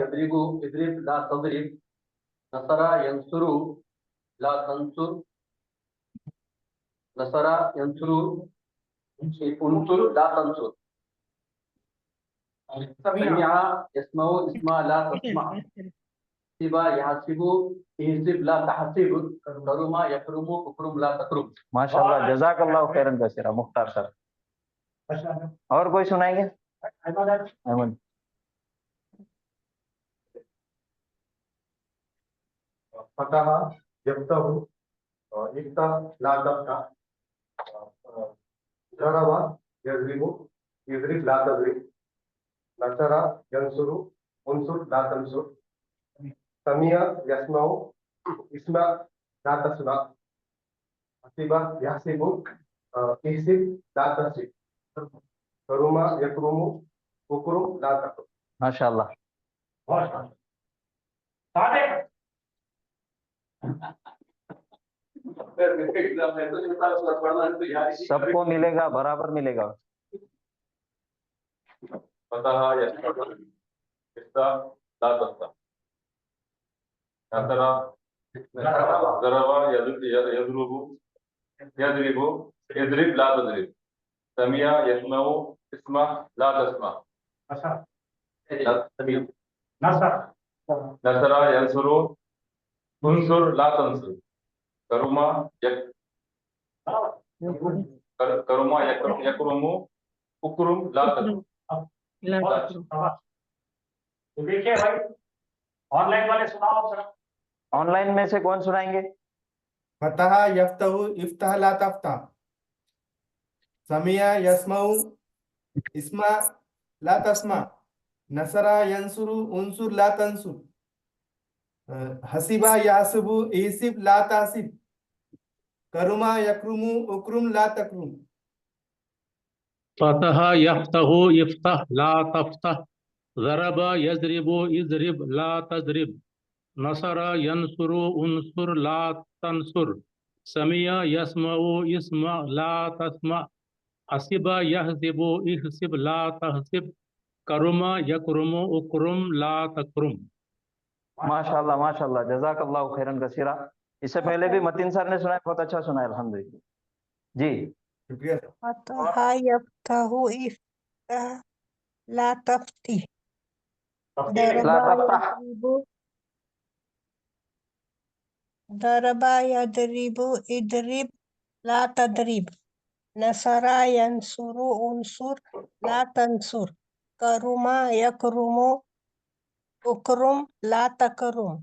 Speaker 8: यद्रिबु इद्रिब ला तद्रिब, नसरा यंसुरु ला तंसुर, नसरा यंसुरु उनसुर ला तंसुर, समिया यस्मउ इस्मा ला तस्मा, हसीबा यहसिबु इहसिब ला तहसिब, करुमा यकरुमु उकरुम ला तकरुम।
Speaker 10: माशाल्लाह, जज़ाकल्लाहु खैरन कसीरा मुख्तार सर। और कोई सुनाएंगे? अहमद।
Speaker 12: फतह यफ्तहु इफ्तह ला तफ्तह, ज़रबा यज़रिबु इज़रिब ला तज़रिब, नसरा यंसुरु उनसुर ला तंसुर, समिया यस्मउ इस्मा ला तस्मा, हसीबा यहसिबु इहसिब ला तहसिब, करुमा यकरुमु उकरुम ला तकरुम।
Speaker 10: माशाल्लाह। सबको मिलेगा, बराबर मिलेगा।
Speaker 12: फतह यफ्तहु इफ्तह ला तफ्तह, नसरा ज़रबा यज़रिबु इज़रिब ला तज़रिब, समिया यस्मउ इस्मा ला तस्मा, नसरा यंसुरु उनसुर ला तंसुर, करुमा यकरुमु उकरुम ला तकरुम।
Speaker 1: तो देखिए भाई, ऑनलाइन वाले सुनाओ जरा।
Speaker 10: ऑनलाइन में से कौन सुनाएंगे?
Speaker 13: फतह यफ्तहु इफ्तह ला तफ्तह, समिया यस्मउ इस्मा ला तस्मा, नसरा यंसुरु उनसुर ला तंसुर, हसीबा यासिबु इहसिब ला तासिब, करुमा यकरुमु उकरुम ला तकरुम।
Speaker 14: फतह यफ्तहु इफ्तह ला तफ्तह, ज़रबा यज़रिबु इज़रिब ला तज़रिब, नसरा यंसुरु उनसुर ला तंसुर, समिया यस्मउ इस्मा ला तस्मा, हसीबा यहसिबु इहसिब ला तहसिब, करुमा यकरुमु उकरुम ला तकरुम।
Speaker 10: माशाल्लाह माशाल्लाह, जज़ाकल्लाहु खैरन कसीरा। इससे पहले भी मतीन सर ने सुनाया, बहुत अच्छा सुनाया, अल्हम्दुलिल्लाह जी।
Speaker 2: फतह यफ्तहु इफ्तह ला तफ्ती, दरबा यदरिबु इदरिब ला तदरिब, नसरा यंसुरु उनसुर ला तंसुर, करुमा यकरुमु उकरुम ला तकरुम,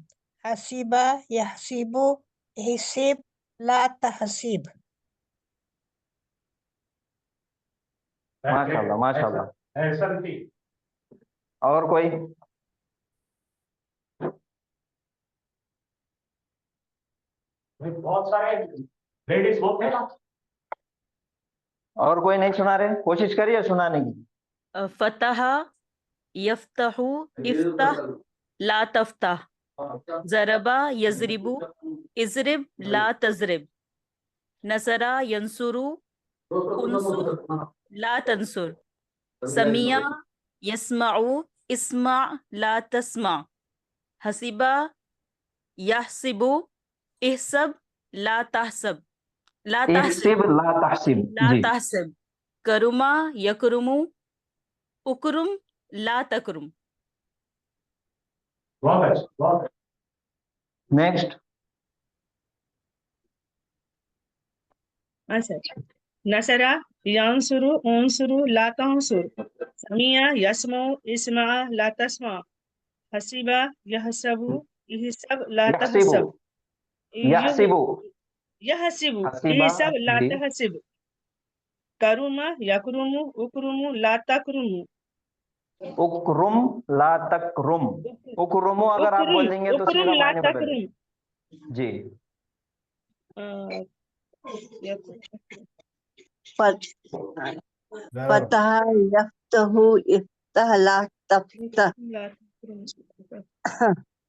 Speaker 2: हसीबा यहसिबु इहसिब ला तहसिब।
Speaker 10: माशाल्लाह माशाल्लाह।
Speaker 1: ऐसा
Speaker 10: और कोई?
Speaker 1: बहुत सारे लेडीज होते हैं ना।
Speaker 10: और कोई नहीं सुना रहे? कोशिश करिए सुनाने की।
Speaker 3: फतह यफ्तहु इफ्तह ला तफ्तह, ज़रबा यज़रिबु इज़रिब ला तज़रिब, नसरा यंसुरु उनसुर ला तंसुर, समिया यस्मउ इस्मा ला तस्मा, हसीबा यहसिबु इहसब ला तहसब ला
Speaker 10: इहसिब ला तहसिब, जी।
Speaker 3: तहसिब, करुमा यकरुमु उकरुम ला तकरुम।
Speaker 10: नेक्स्ट।
Speaker 5: अच्छा, नसरा यंसुरु उनसुरु ला तंसुर, समिया यस्मउ इस्मा ला तस्मा, हसीबा यहसबु इहसब ला तहसब,
Speaker 10: यहसिबु
Speaker 5: यहसिबु
Speaker 10: हसीबा,
Speaker 5: इहसब ला
Speaker 10: जी।
Speaker 5: तहसिब, करुमा यकरुमु उकरुमु ला तकरुमु,
Speaker 10: उकरुम ला तकरुम। उकरुमु अगर आप बोल देंगे तो
Speaker 5: उकरुम
Speaker 10: सीधा
Speaker 5: ला
Speaker 10: मायने बदल
Speaker 5: तकरुम।
Speaker 10: जी।
Speaker 15: फतह यफ्तहु इफ्तह ला तफ्तह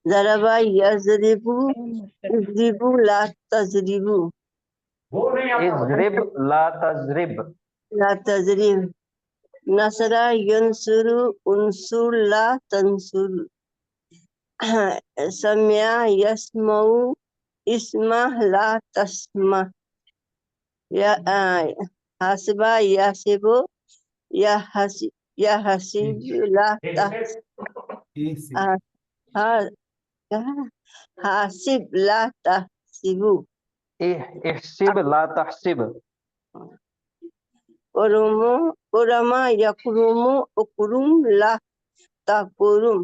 Speaker 15: ज़रबा यज़रिबु इज़रिबु ला तज़रिबु
Speaker 10: इज़रिब ला तज़रिब
Speaker 15: ला तज़रिब नसरा यंसुरु उन्सुर ला तंसुर समिया यस्मउ इस्मा ला तस्मा हसबा यहसिबु यहसिब ला हासिब ला तहसिबु
Speaker 10: इहसिब ला तहसिब
Speaker 15: कुरमा यकुरुमु उकुरुम ला तकुरुम।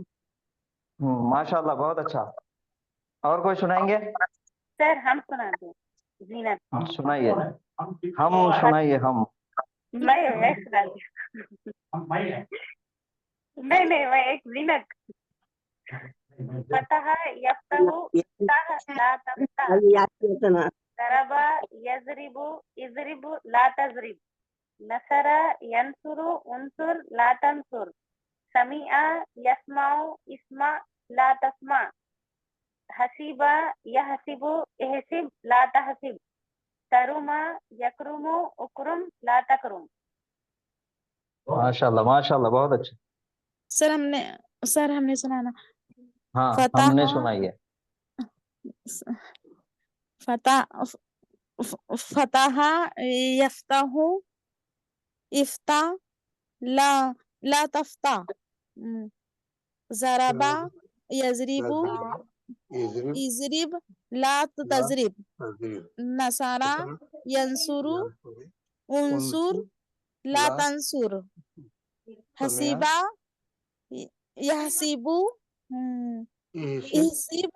Speaker 10: माशाल्लाह, बहुत अच्छा। और कोई सुनाएंगे?
Speaker 4: सर हम सुना दो। जीनत
Speaker 10: सुनाइए, हम सुनाइए। हम
Speaker 4: मैं सुना दूं। नहीं मैं एक जीनत फतह यफ्तहु इफ्तह ला तफ्तह ज़रबा यज़रिबु इज़रिबु ला तज़रिब नसरा यंसुरु उन्सुर ला तंसुर समिआ यस्माउ इस्मा ला तस्मा हसीबा यहसिबु इहसिब ला तहसिब करुमा यकरुमु उकरुम ला तकरुम।
Speaker 10: माशाल्लाह माशाल्लाह, बहुत अच्छा।
Speaker 5: सर हमने सुना ना।
Speaker 10: हाँ,
Speaker 5: फतह
Speaker 10: हमने सुनाइए।
Speaker 5: फतह यफ्तहु इफ्ता ला तफ्ता ज़रबा यज़रिबु इज़रिब ला तज़रिब नसरा यंसुरु उन्सुर ला तंसुर हसीबा यहसिबु इहसिब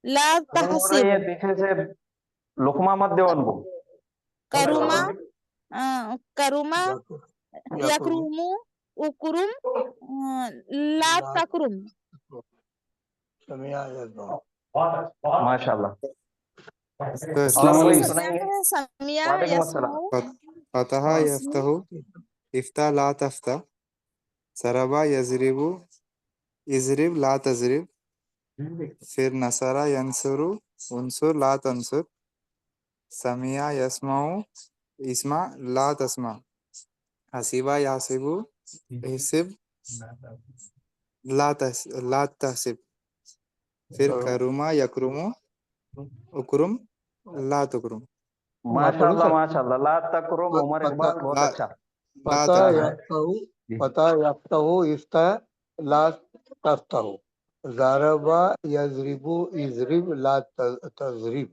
Speaker 5: ला तहसिब
Speaker 10: ये पीछे से लुकमा मत दो उनको।
Speaker 5: करुमा यकरुमु उकुरुम ला तकरुम।
Speaker 10: माशाल्लाह।
Speaker 7: अस्सलाम
Speaker 10: और कोई
Speaker 7: वालेकुम।
Speaker 10: सुनाएंगे?
Speaker 5: समिया
Speaker 10: वालेकुम
Speaker 5: यस्माउ
Speaker 16: फतह यफ्तहु इफ्ता ला तफ्ता ज़रबा यज़रिबु इज़रिब ला तज़रिब फिर नसरा यंसुरु उन्सुर ला तंसुर समिया यस्माउ इस्मा ला तस्मा हसीबा यासिबु इहसिब ला तहसिब फिर करुमा यकरुमु उकरुम ला तुकरुम।
Speaker 10: माशाल्लाह माशाल्लाह। ला तकरुम, उमर इकबाल, बहुत अच्छा।
Speaker 17: फतह यफ्तहु इफ्तह ला तफ्तहु ज़रबा यज़रिबु इज़रिब ला तज़रिब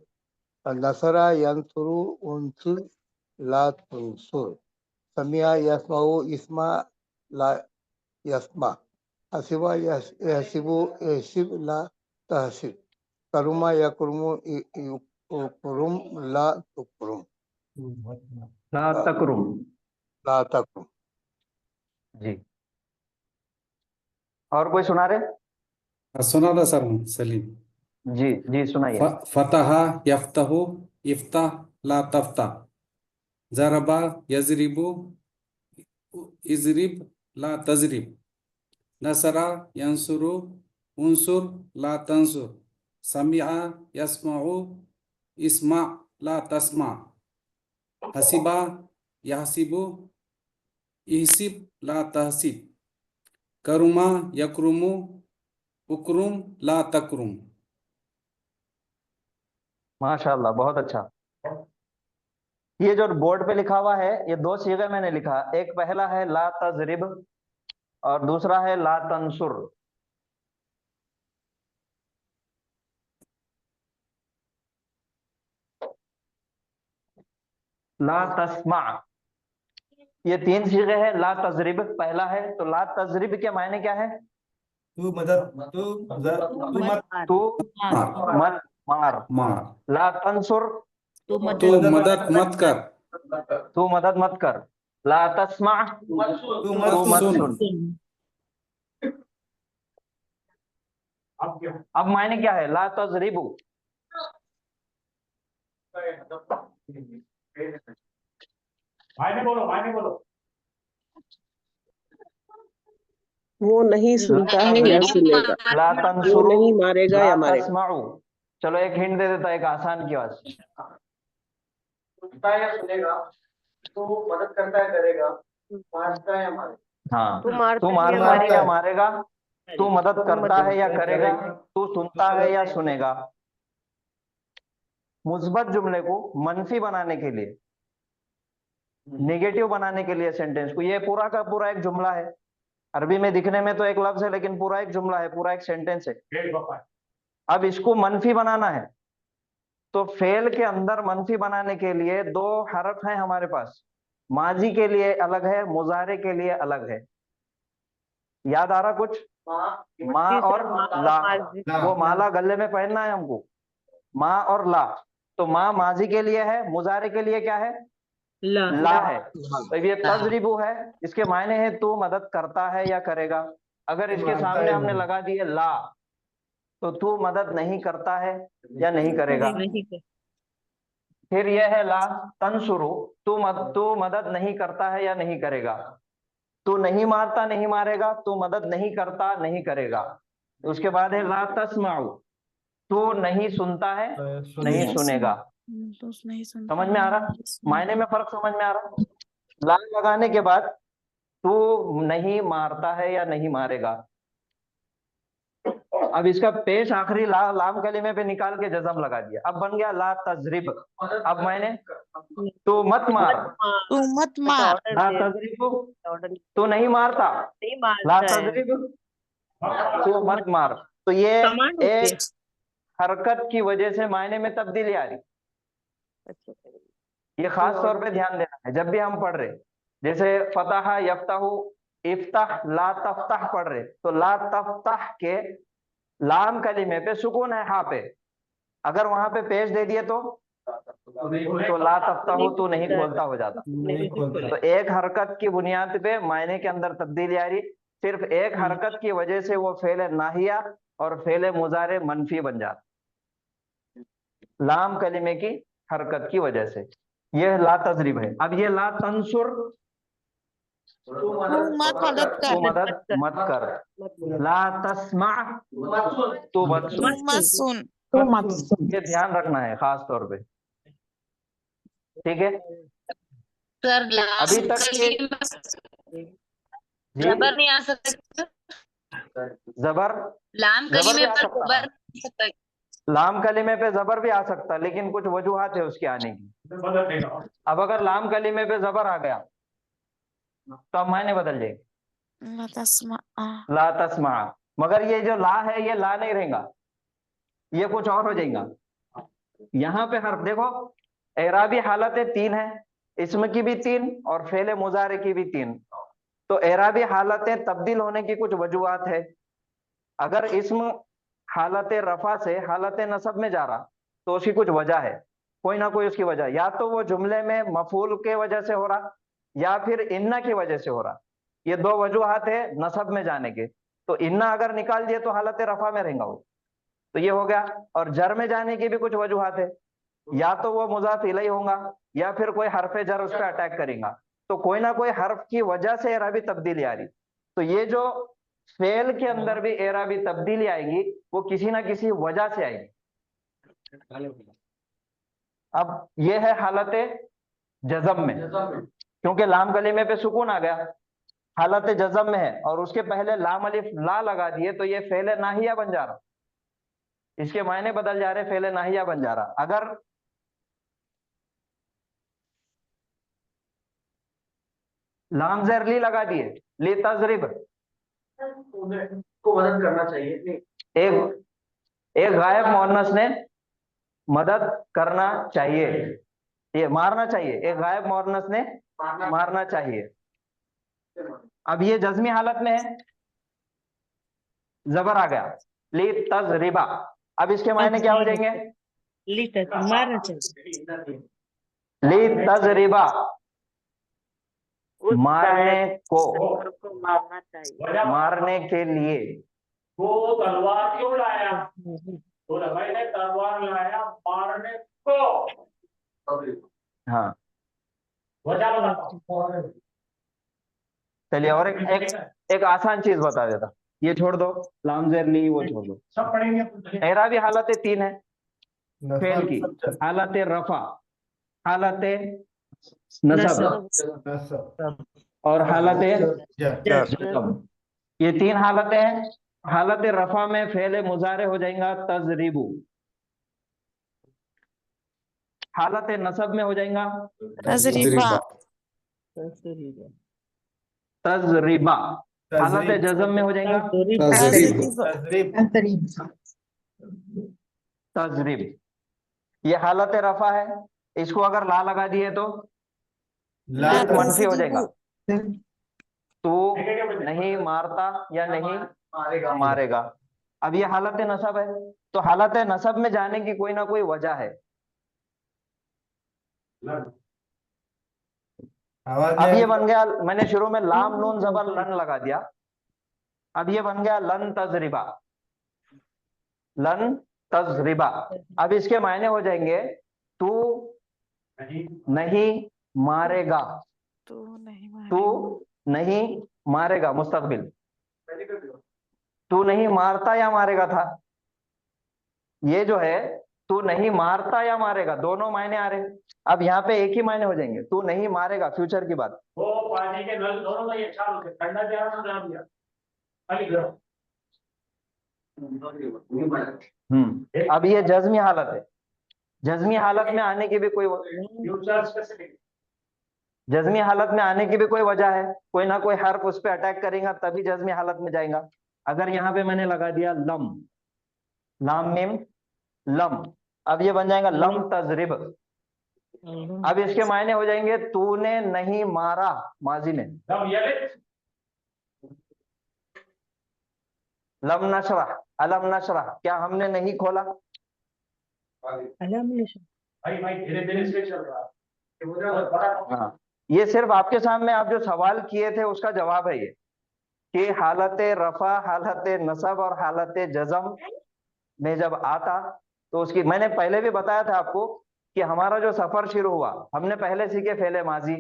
Speaker 17: नसरा यंसुरु उन्सुर ला तुंसुर समिया यस्माउ इस्मा ला यस्मा हसीबा यहसिबु इहसिब ला तहसिब करुमा यकुरुमु उकुरुम ला तुकुरुम।
Speaker 10: ला तकरुम।
Speaker 17: ला तकरुम।
Speaker 10: जी। और कोई सुना रहे?
Speaker 7: सुना था सर सलीम।
Speaker 10: जी जी सुनाइए।
Speaker 7: फतह यफ्तहु इफ्ताह ला तफ्ता ज़रबा यज़रिबु इज़रिब ला तज़रिब नसरा यंसुरु उन्सुर ला तंसुर समिआ यस्माउ इस्मा ला तस्मा हसीबा यहसिबु इहसिब ला तहसिब करुमा यकरुमु उकरुम ला तकरुम।
Speaker 10: माशाल्लाह, बहुत अच्छा। ये जो बोर्ड पे लिखा हुआ है, ये दो सीगे मैंने लिखा। एक पहला है ला तज़रिब और दूसरा है ला तंसुर। ला तस्मा, ये तीन सीगे हैं। ला तज़रिब पहला है, तो ला तज़रिब के मायने क्या है?
Speaker 13: तू मदद
Speaker 10: मत मार। ला तंसुर,
Speaker 7: तू मदद मत कर।
Speaker 10: तू मदद मत कर। ला तस्मा, तू मत सुन। अब मायने क्या है? ला तज़रिबु,
Speaker 1: मायने बोलो।
Speaker 6: वो नहीं सुनता है या सुनेगा,
Speaker 10: ला
Speaker 6: वो
Speaker 10: तंसुरु
Speaker 6: नहीं मारेगा
Speaker 10: ला
Speaker 6: या मारेगा।
Speaker 10: तस्माउ। चलो एक हिंट दे देता, एक आसान की आवाज।
Speaker 8: सुनता है या सुनेगा, तो मदद करता है करेगा, मारता है या मारेगा।
Speaker 10: हाँ,
Speaker 15: तू मारता
Speaker 10: तू
Speaker 15: है या
Speaker 10: मारता है या
Speaker 15: मारेगा।
Speaker 10: मारेगा, तू मदद करता है या करेगा,
Speaker 13: करेगा।
Speaker 10: तू सुनता है या सुनेगा। मुस्बत जुमले को मनफी बनाने के लिए, नेगेटिव बनाने के लिए सेंटेंस को, ये पूरा का पूरा एक जुमला है। अरबी में दिखने में तो एक लफ्ज है, लेकिन पूरा एक जुमला है, पूरा एक सेंटेंस है। अब इसको मनफी बनाना है, तो फेल के अंदर मनफी बनाने के लिए दो हरफ हैं हमारे पास। माजी के लिए अलग है, मुजारे के लिए अलग है। याद आ रहा कुछ? माँ और ला, वो माला गले में पहनना है हमको, माँ और ला। तो माँ माजी के लिए है, मुजारे के लिए क्या है? ला है। तो ये तजरिबु है, इसके मायने है तू मदद करता है या करेगा। अगर इसके सामने हमने लगा दिए ला, तो तू मदद नहीं करता है या नहीं करेगा। फिर यह है ला तंसुरु, तू मदद नहीं करता है या नहीं करेगा। तू नहीं मारता नहीं मारेगा, तू मदद नहीं करता नहीं करेगा। उसके बाद है ला तस्माउ, तू नहीं सुनता है नहीं सुनेगा। समझ में आ रहा? मायने में फर्क समझ में आ रहा? ला लगाने के बाद तू नहीं मारता है या नहीं मारेगा। अब इसका पेश आखिरी लाम कलीमे पे निकाल के जज़म लगा दिया, अब बन गया ला तजरिब। अब मैंने तू मत मार,
Speaker 5: तू मत मार,
Speaker 10: ला तजरिब, तू नहीं मारता, ला तजरिब, तू मत मार। तो ये एक हरकत की वजह से मायने में तब्दीली आ रही। ये खास तौर पे ध्यान देना है जब भी हम पढ़ रहे, जैसे फतह यफ्ताहु, इफ्ताह ला तफ्ताह पढ़ रहे, तो ला तफ्ताह के लाम कलीमे पे सुकून है, हा पे। अगर वहां पे पेश दे दिए तो ला तफ्ताहु तू नहीं खोलता हो जाता। तो एक हरकत की बुनियाद पे मायने के अंदर तब्दीली आ रही। सिर्फ एक हरकत की वजह से वो फेले नाहिया और फेले मुजारे मनफी बन जाता, लाम कलीमे की हरकत की वजह से। यह ला तजरिब है। अब ये ला तंसुर,
Speaker 5: तू मदद
Speaker 10: मत कर। ला तस्मा, तू मत सुन।
Speaker 5: तू मत सुन।
Speaker 10: ये ध्यान रखना है खास तौर पे, ठीक है?
Speaker 18: सर
Speaker 10: अभी तक के
Speaker 18: जबर नहीं आ सकता,
Speaker 10: जबर
Speaker 18: लाम कलीमे पर जबर नहीं सकता।
Speaker 10: लाम कलीमे पे जबर भी आ सकता, लेकिन कुछ वजूहात है उसके आने की। अब अगर लाम कलीमे पे जबर आ गया तो अब मायने बदल जाएंगे, ला तस्मा। मगर ये जो ला है ये ला नहीं रहेगा, ये कुछ और हो जाएगा। यहाँ पे हर्फ देखो, एराबी हालतें तीन है, इसम की भी तीन और फेले मुजारे की भी तीन। तो एराबी हालतें तब्दील होने की कुछ वजूहात है। अगर इसम हालत रफा से हालत नसब में जा रहा तो उसकी कुछ वजह है, कोई ना कोई उसकी वजह, या तो वो जुमले में मफूल के वजह से हो रहा या फिर इन्ना की वजह से हो रहा। ये दो वजूहात है नसब में जाने के। तो इन्ना अगर निकाल दिए तो हालत रफा में रहेगा वो, तो ये हो गया। और जर में जाने की भी कुछ वजूहात है, या तो वो मुजाफ इलैहि होगा या फिर कोई हरफ जर उस पर अटैक करेगा। तो कोई ना कोई हर्फ की वजह से एराबी तब्दीली आ रही। तो ये जो फेल के अंदर भी एराबी तब्दीली आएगी वो किसी ना किसी वजह से आएगी। अब ये है हालत जज़म में, क्योंकि लाम कलीमे पे सुकून आ गया, हालत जज़म में है और उसके पहले लाम अलिफ ला लगा दिए, तो ये फेले नाहिया बन जा रहा, इसके मायने बदल जा रहे, फेले नाहिया बन जा रहा। अगर लाम ज़ेर ली लगा दिए, ली तजरिब,
Speaker 8: को मदद करना चाहिए।
Speaker 10: एक गायब मुअन्नस ने मदद करना चाहिए, ये मारना चाहिए, एक गायब मुअन्नस ने मारना चाहिए। अब ये जज्मी हालत में है, जबर आ गया, ली तजरिबा। अब इसके मायने क्या हो जाएंगे?
Speaker 6: मारना चाहिए,
Speaker 10: ली तजरिबा, मारने को,
Speaker 6: मारना चाहिए,
Speaker 10: मारने के लिए।
Speaker 1: वो तलवार क्यों लाया? बोला भाई ने तलवार लाया मारने को।
Speaker 10: हाँ,
Speaker 1: वजह बताता हूँ।
Speaker 10: चलिए और एक आसान चीज बता देता, ये छोड़ दो, लामजेर ली वो छोड़ दो।
Speaker 1: सब पढ़ेंगे।
Speaker 10: एराबी हालतें तीन है फेल की, हालत रफा, हालत नसब और हालत जज़म। ये तीन हालतें हैं। हालत रफा में फेल मुजारे हो जाएगा तजरीबू, हालत नसब में हो जाएगा
Speaker 5: तजरीबा,
Speaker 10: तजरीबा, हालत जज़म में हो जाएगा तजरीब। ये हालत रफा है, इसको अगर ला लगा दिए तो मनफी हो जाएगा। तू नहीं मारता या नहीं मारेगा। अब ये हालत नसब है, तो हालत नसब में जाने की कोई ना कोई वजह है। अब ये बन गया, मैंने शुरू में लाम नून जबर लन लगा दिया, अब ये बन गया लन तजरिबा, लन तजरिबा। अब इसके मायने हो जाएंगे तू नहीं मारेगा, तू नहीं मारेगा, मुस्तकबिल। तू नहीं मारता या मारेगा था, ये जो है तू नहीं मारता या मारेगा, दोनों मायने आ रहे। अब यहाँ पे एक ही मायने हो जाएंगे, तू नहीं मारेगा, फ्यूचर की बात।
Speaker 1: वो पानी के नल दोनों का ये चालू है, ठंडा दिया ना गर्म दिया, खाली गर्म।
Speaker 10: अब ये जज्मी हालत है, जज्मी हालत में आने की भी कोई जज्मी हालत में आने की भी कोई वजह है, कोई ना कोई हर्फ उस पर अटैक करेगा तभी जज्मी हालत में जाएगा। अगर यहाँ पे मैंने लगा दिया लम, लाम मीम लम, अब ये बन जाएगा लम तजरिब। अब इसके मायने हो जाएंगे तूने नहीं मारा, माजी में। लम नशरा, अलम नशरा, क्या हमने नहीं खोला।
Speaker 1: भाई धीरे धीरे से चल रहा है।
Speaker 10: हाँ, ये सिर्फ आपके सामने आप जो सवाल किए थे उसका जवाब है ये, कि हालत रफा, हालत नसब और हालत जज़म में जब आता तो उसकी, मैंने पहले भी बताया था आपको कि हमारा जो सफर शुरू हुआ, हमने पहले सीखे फेले माजी,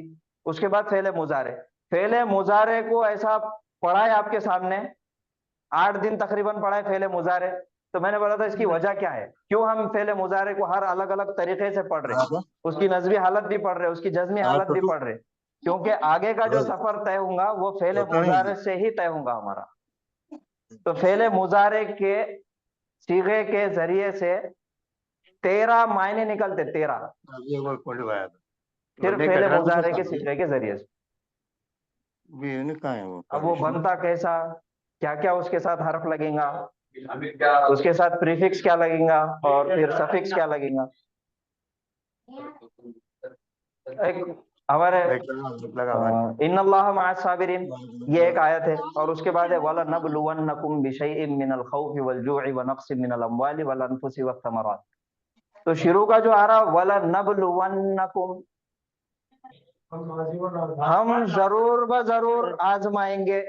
Speaker 10: उसके बाद फेले मुजारे। फेले मुजारे को ऐसा पढ़ा है आपके सामने, 8 दिन तकरीबन पढ़ा है फेले मुजारे। तो मैंने बोला था इसकी वजह क्या है, क्यों हम फेले मुजारे को हर अलग अलग तरीके से पढ़ रहे हैं, उसकी नज़मी हालत भी पढ़ रहे, उसकी जज़मी हालत भी पढ़ रहे, क्योंकि आगे का जो सफर तय होगा वो फेले मुजारे से ही तय होगा हमारा। तो फेले मुजारे के सीगे के जरिए से 13 मायने निकलते, 13 सिर्फ फेले मुजारे के सीगे के जरिए से। अब वो बनता कैसा, क्या क्या उसके साथ हर्फ लगेगा, उसके साथ प्रीफिक्स क्या लगेगा और फिर सफिक्स क्या लगेगा। एक हमारे इन्नल्लाह मअस साबिरीन, ये एक आयत है, और उसके बाद है वला नबलुवन्नकुम बिशैइन मिनल खौफि वल जु'i व नक्सिन मिनल अम्वालि वल अनफुसि वस समरात। तो शुरू का जो आ रहा वला नबलुवन्नकुम, हम जरूर ब जरूर आजमाएंगे,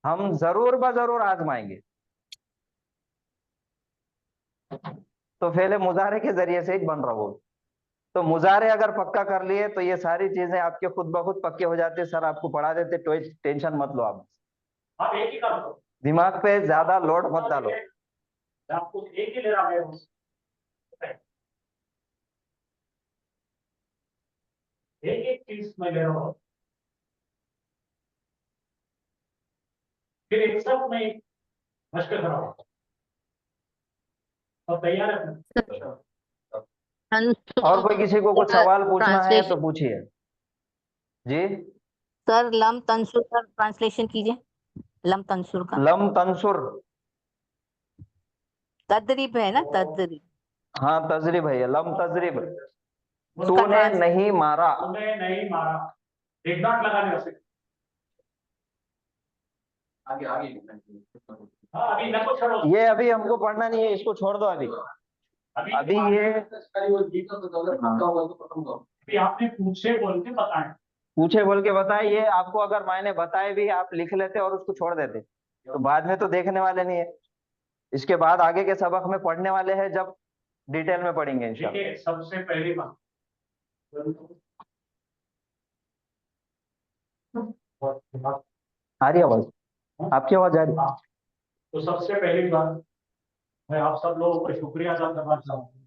Speaker 10: हम जरूर ब जरूर आजमाएंगे। तो फेले मुजारे के जरिए से ही बन रहा वो। तो मुजारे अगर पक्का कर लिए तो ये सारी चीजें आपके खुद ब खुद पक्के हो जाते। सर आपको पढ़ा देते, तो टेंशन मत लो, आप
Speaker 1: एक ही काम करो,
Speaker 10: दिमाग पे ज्यादा लोड मत डालो।
Speaker 1: आपको एक ही ले रहा है, एक एक चीज में ले रहा हूँ, फिर एक सब में मशक कर रहा हूँ। और तैयार है।
Speaker 10: और कोई किसी को कुछ सवाल पूछना है तो पूछिए जी।
Speaker 18: सर लम तंसुर का ट्रांसलेशन कीजिए, लम तंसुर का।
Speaker 10: लम तंसुर
Speaker 18: तदरीब है ना, तदरीब।
Speaker 10: हाँ तजरीब है, लम तजरीब, तूने नहीं मारा,
Speaker 1: तूने नहीं मारा, एक डॉट लगा दे उसे। आगे आगे अभी न को छोड़ो,
Speaker 10: ये अभी हमको पढ़ना नहीं है, इसको छोड़ दो अभी। अभी ये
Speaker 1: आपने पूछे बोल के बताएं,
Speaker 10: पूछे बोल के बताए, ये आपको अगर मायने बताए भी आप लिख लेते और उसको छोड़ देते तो बाद में तो देखने वाले नहीं है। इसके बाद आगे के सबक में पढ़ने वाले हैं, जब डिटेल में पढ़ेंगे इंशाल्लाह।
Speaker 1: सबसे पहली बात
Speaker 10: आ रही आवाज? आपकी आवाज आ रही?
Speaker 1: तो सबसे पहली बात मैं आप सब लोगों का शुक्रिया अदा करना चाहूँगा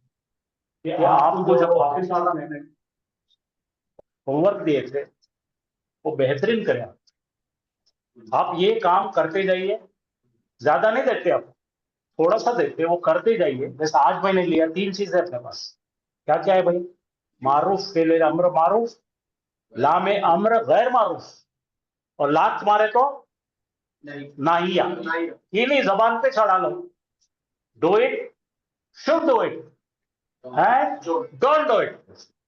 Speaker 1: कि आपको जब ऑफिस साहब ने होमवर्क दिए थे वो बेहतरीन करें। आप ये काम करते जाइए, ज्यादा नहीं देते आप, थोड़ा सा देते, वो करते जाइए। जैसे आज मैंने लिया 3 चीजें अपने पास। क्या क्या है भाई? मारूफ, फेले अम्र मारूफ, लामे अम्र गैर मारूफ, और लात मारे तो नाहिया। ये नहीं जबान पे चढ़ा लो। Do it, should do it, don't do it.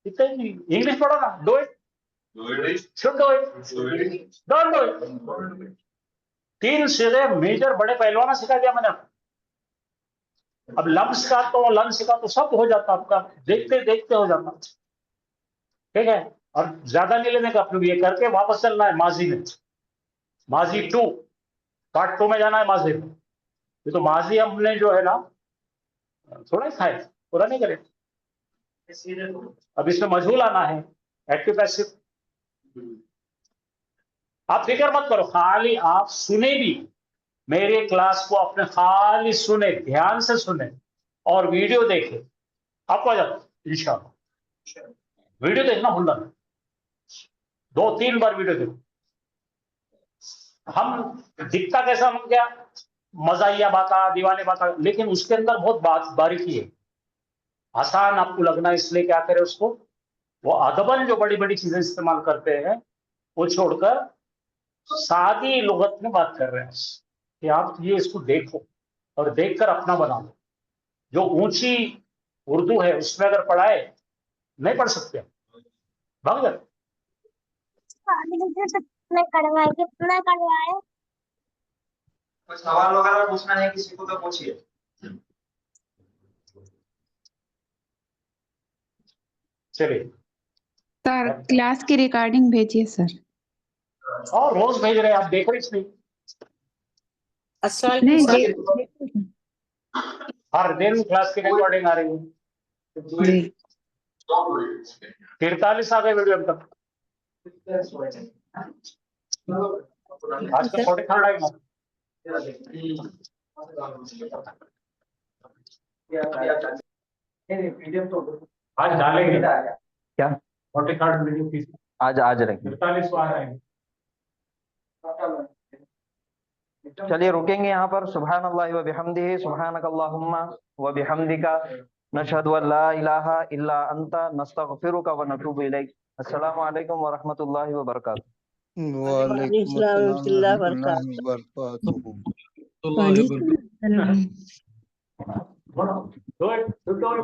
Speaker 1: English पढ़ो ना। Do it, should do it, don't do it. 3 सीधे मेजर बड़े पहलवान सिखा दिया मैंने। अब लम्स का तो लम्स का तो सब हो जाता आपका, देखते देखते हो जाता। ठीक है, और ज्यादा नहीं लेने का, अपने ये करके वापस चलना है माजी में। माजी 2 पार्ट 2 में जाना है माजी में। ये तो माजी हमने जो है ना थोड़ा ही खाए, पूरा नहीं करे। अब इसमें मजहूल आना है, एक्टिव पैसिव। आप फिक्र मत करो, खाली आप सुने भी मेरे क्लास को, अपने खाली सुने, ध्यान से सुने और वीडियो देखे, आपको आ जाता इंशाअल्लाह। वीडियो देखना भूलना नहीं, 2-3 बार वीडियो देखो। हम दिखता कैसा, हम क्या मजाइया बाता, दीवाने बाता, लेकिन उसके अंदर बहुत बारीकी है। आसान आपको लगना, इसलिए क्या करें उसको, वो अदबन जो बड़ी बड़ी चीजें इस्तेमाल करते हैं वो छोड़कर सादी लुगत में बात कर रहे हैं कि आप ये इसको देखो और देखकर अपना बना लो। जो ऊंची उर्दू है उसमें अगर पढ़ाए, नहीं पढ़ सकते भाग जाए।
Speaker 9: कितना करवाए?
Speaker 19: कुछ सवाल वगैरह पूछना है किसी को तो पूछिए।
Speaker 1: चलिए
Speaker 20: सर, क्लास की रिकॉर्डिंग भेजिए सर।
Speaker 1: और रोज भेज रहे हैं, आप देख रहे नहीं?
Speaker 20: नहीं,
Speaker 1: हर दिन क्लास की रिकॉर्डिंग आ रही है। 43 आ गए वीडियो अब तक। आज का 43 आएगा। आज डालेंगे
Speaker 10: क्या?
Speaker 1: 43 वीडियो की
Speaker 10: आज रहेंगे।
Speaker 1: 43 आ रहे हैं।
Speaker 10: चलिए रुकेंगे यहाँ पर। सुभान अल्लाह व बिहम्दिही, सुभानक अल्लाहुम्मा व बिहम्दिका, नशहदु अल्ला इलाहा इल्ला अंता, नस्तगफिरुका व नतूबु इलैक। अस्सलामु अलैकुम व रहमतुल्लाहि व बरकातुहू।
Speaker 17: वालेकुम अस्सलाम व रहमतुल्लाहि व बरकातुहू।
Speaker 1: Do it.